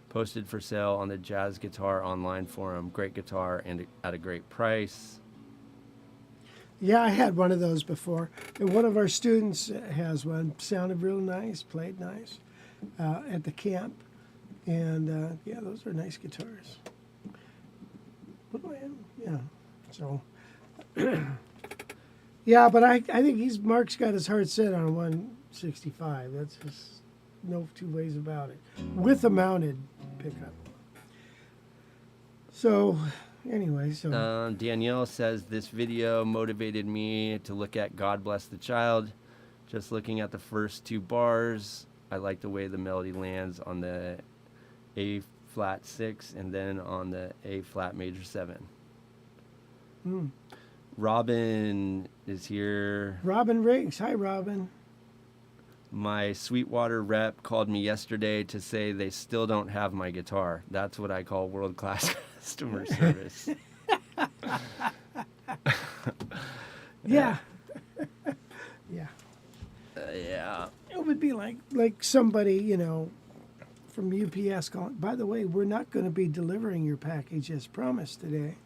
posted for sale on the Jazz Guitar online forum. Great guitar and at a great price. Yeah, I had one of those before. And one of our students has one. Sounded real nice, played nice at the camp. And yeah, those are nice guitars. What do I have? Yeah. So, yeah, but I think Mark's got his heart set on 165. That's just no two ways about it. With a mounted pickup. So, anyway, so. Danielle says, this video motivated me to look at God Bless the Child. Just looking at the first two bars, I like the way the melody lands on the A flat 6 and then on the A flat major 7. Robin is here. Robin Riggs. Hi, Robin. My Sweetwater rep called me yesterday to say they still don't have my guitar. That's what I call world-class customer service. Yeah. Yeah. Yeah. It would be like somebody, you know, from UPS calling, by the way, we're not going to be delivering your package as promised today.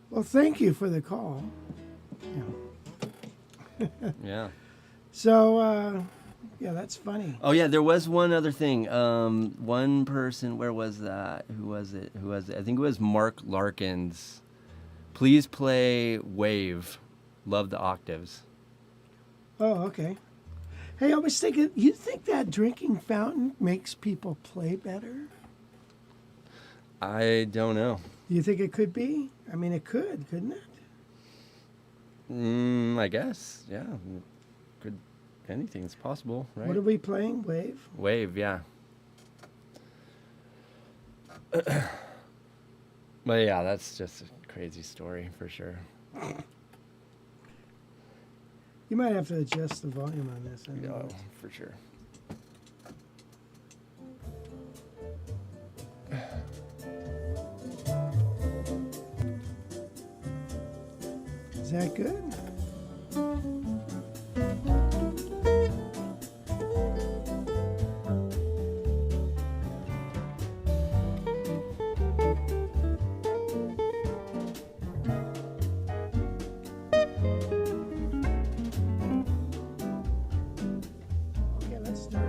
Well, thank you for the call. Yeah. Yeah. So, yeah, that's funny. Oh, yeah, there was one other thing. One person, where was that? Who was it? I think it was Mark Larkins. Please play Wave. Love the octaves. Oh, okay. Hey, I was thinking, you think that drinking fountain makes people play better? I don't know. You think it could be? I mean, it could, couldn't it? I guess, yeah. Could anything's possible, right? What are we playing? Wave? Wave, yeah. But yeah, that's just a crazy story for sure. You might have to adjust the volume on this. Oh, for sure. Is that good? Okay, let's start.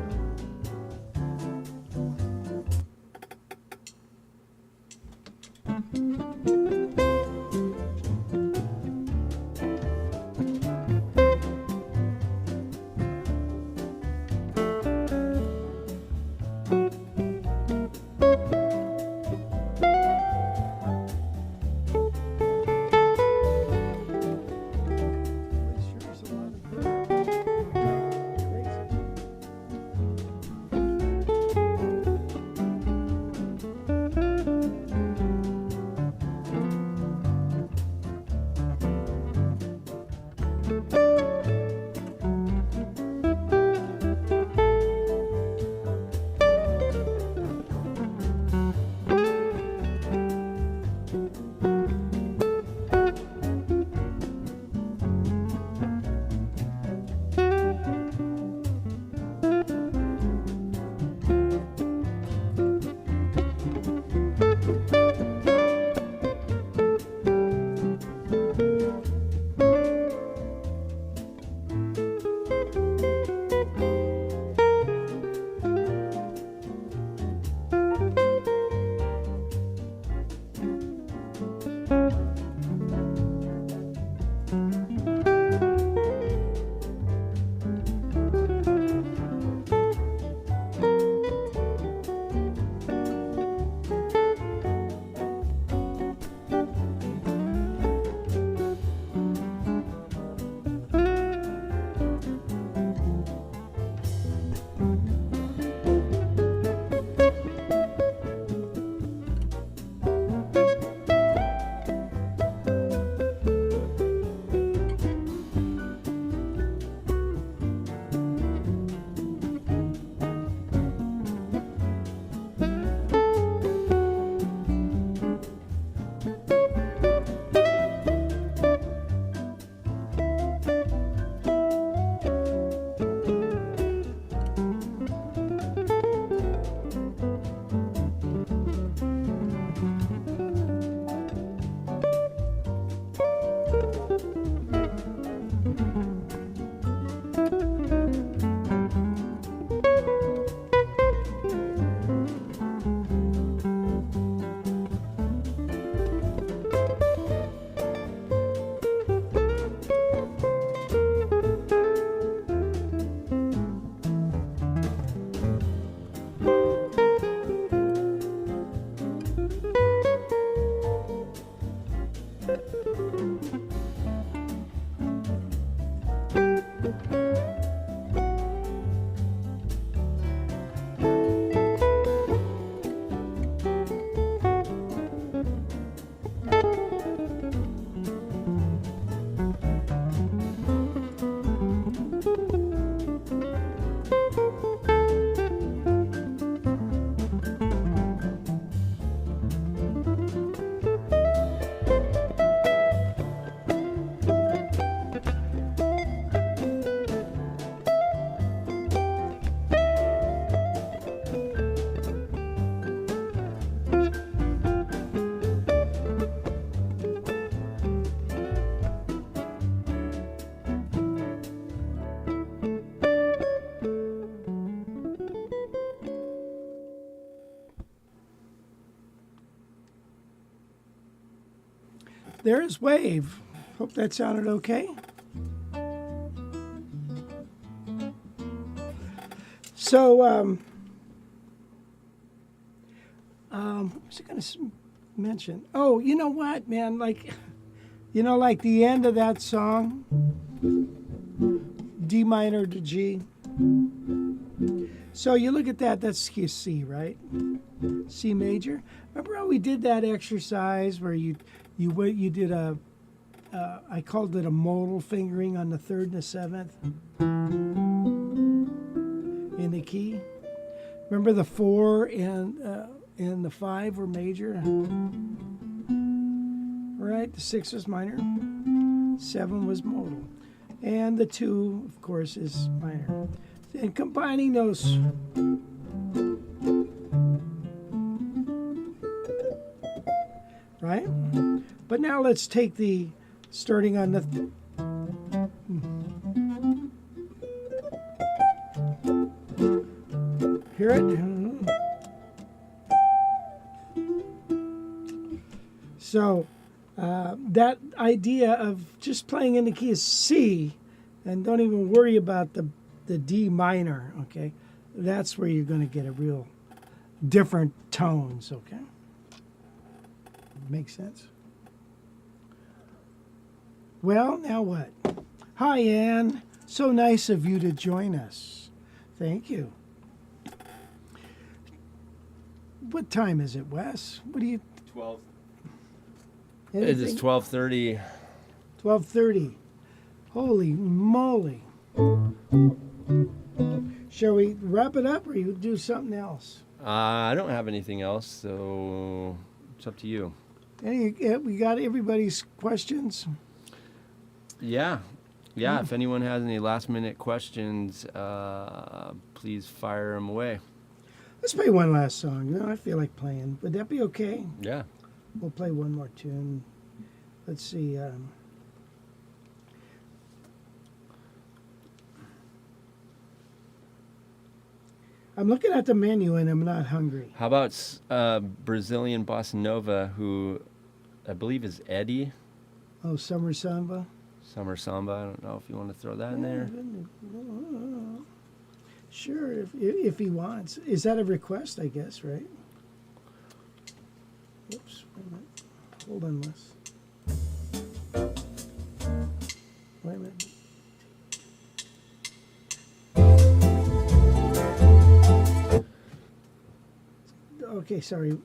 There's Wave. Hope that sounded okay. So, what was I going to mention? Oh, you know what, man? Like the end of that song, D minor to G. So you look at that, that's key C, right? C major. Remember how we did that exercise where you did a, I called it a modal fingering on the 3rd and the 7th in the key? Remember the 4 and the 5 were major? Right, the 6 was minor, 7 was modal. And the 2, of course, is minor. And combining those, right? But now let's take the, starting on the, hear it? So that idea of just playing in the key is C, and don't even worry about the D minor, okay? That's where you're going to get a real different tones, okay? Makes sense? Well, now what? Hi, Ann. So nice of you to join us. Thank you. What time is it, Wes? What do you... 12. Anything? It is 12:30. 12:30. Holy moly. Shall we wrap it up or you do something else? I don't have anything else, so it's up to you. We got everybody's questions? Yeah. If anyone has any last-minute questions, please fire them away. Let's play one last song. You know, I feel like playing. Would that be okay? Yeah. We'll play one more tune. Let's see. I'm looking at the menu and I'm not hungry. How about Brazilian bossa nova, who I believe is Eddie? Oh, Summer Samba? Summer Samba. I don't know if you want to throw that in there. Sure, if he wants. Is that a request, I guess, right? Oops, wait a minute. Hold on, Wes. Wait a minute. Okay, sorry.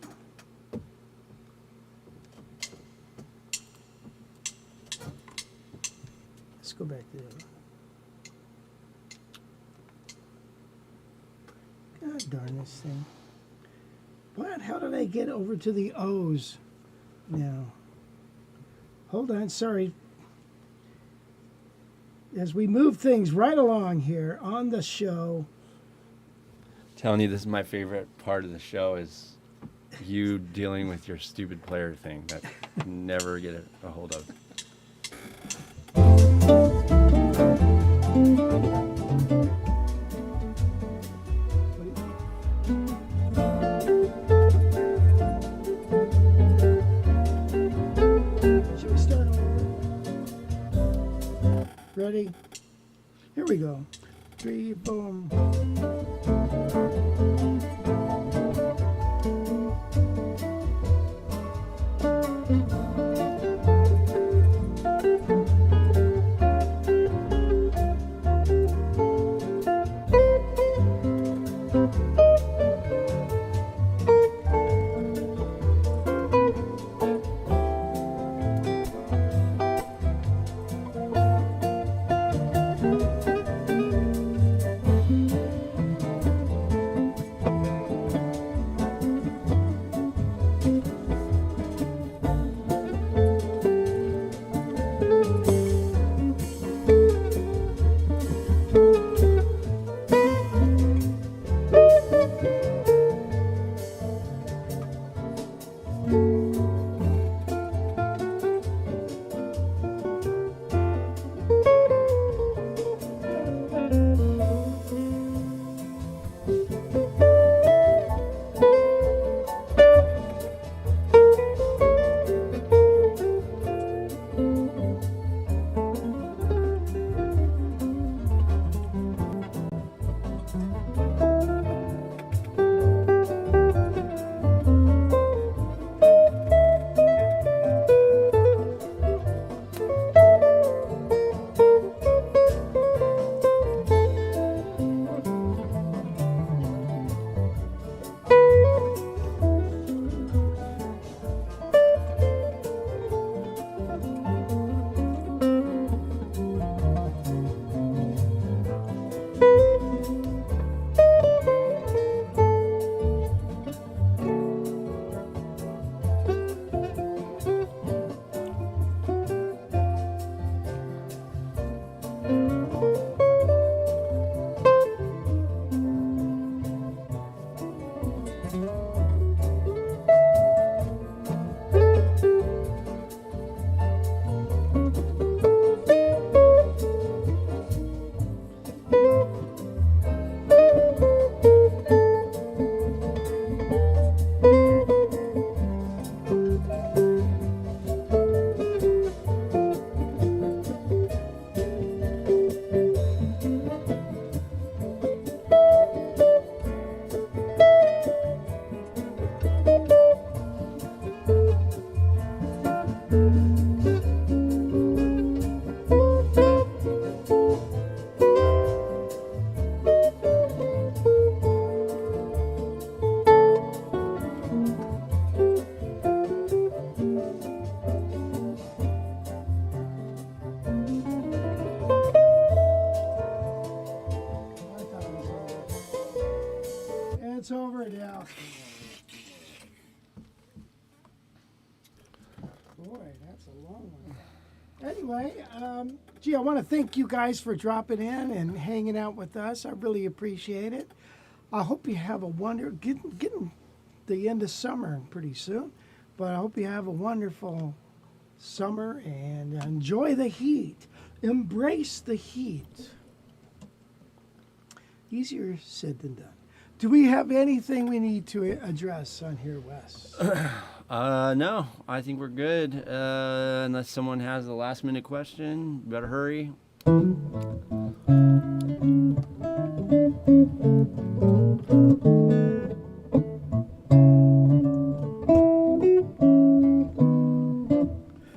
Let's go back to the other. God darn this thing. What? How did I get over to the O's now? Hold on, sorry. As we move things right along here on the show. Telling you, this is my favorite part of the show is you dealing with your stupid player thing that I never get a hold of. Should we start over? Ready? Here we go. 3, boom. Anyway, gee, I want to thank you guys for dropping in and hanging out with us. I really appreciate it. I hope you have a getting the end of summer pretty soon, but I hope you have a wonderful summer and enjoy the heat. Embrace the heat. Easier said than done. Do we have anything we need to address on here, Wes? No, I think we're good. Unless someone has a last minute question, better hurry.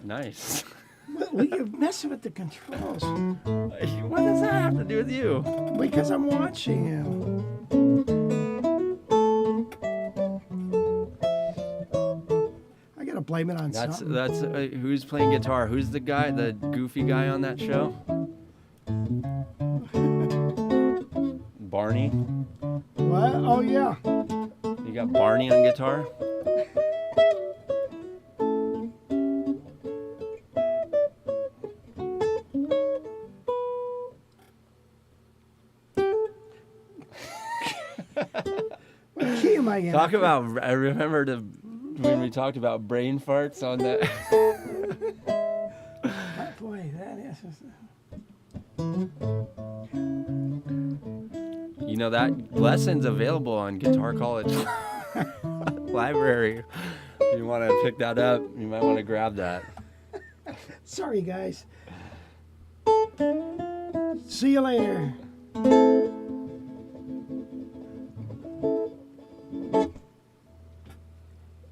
Nice. Well, you're messing with the controls. What does that have to do with you? Because I'm watching you. I gotta blame it on something. That's who's playing guitar? Who's the guy, the goofy guy on that show? Barney. What? Oh yeah. You got Barney on guitar? What key am I in? Talk about, I remember when we talked about brain farts on that. Boy, that is. You know, that lesson's available on Guitar College Library. If you want to pick that up, you might want to grab that. Sorry, guys. See you later.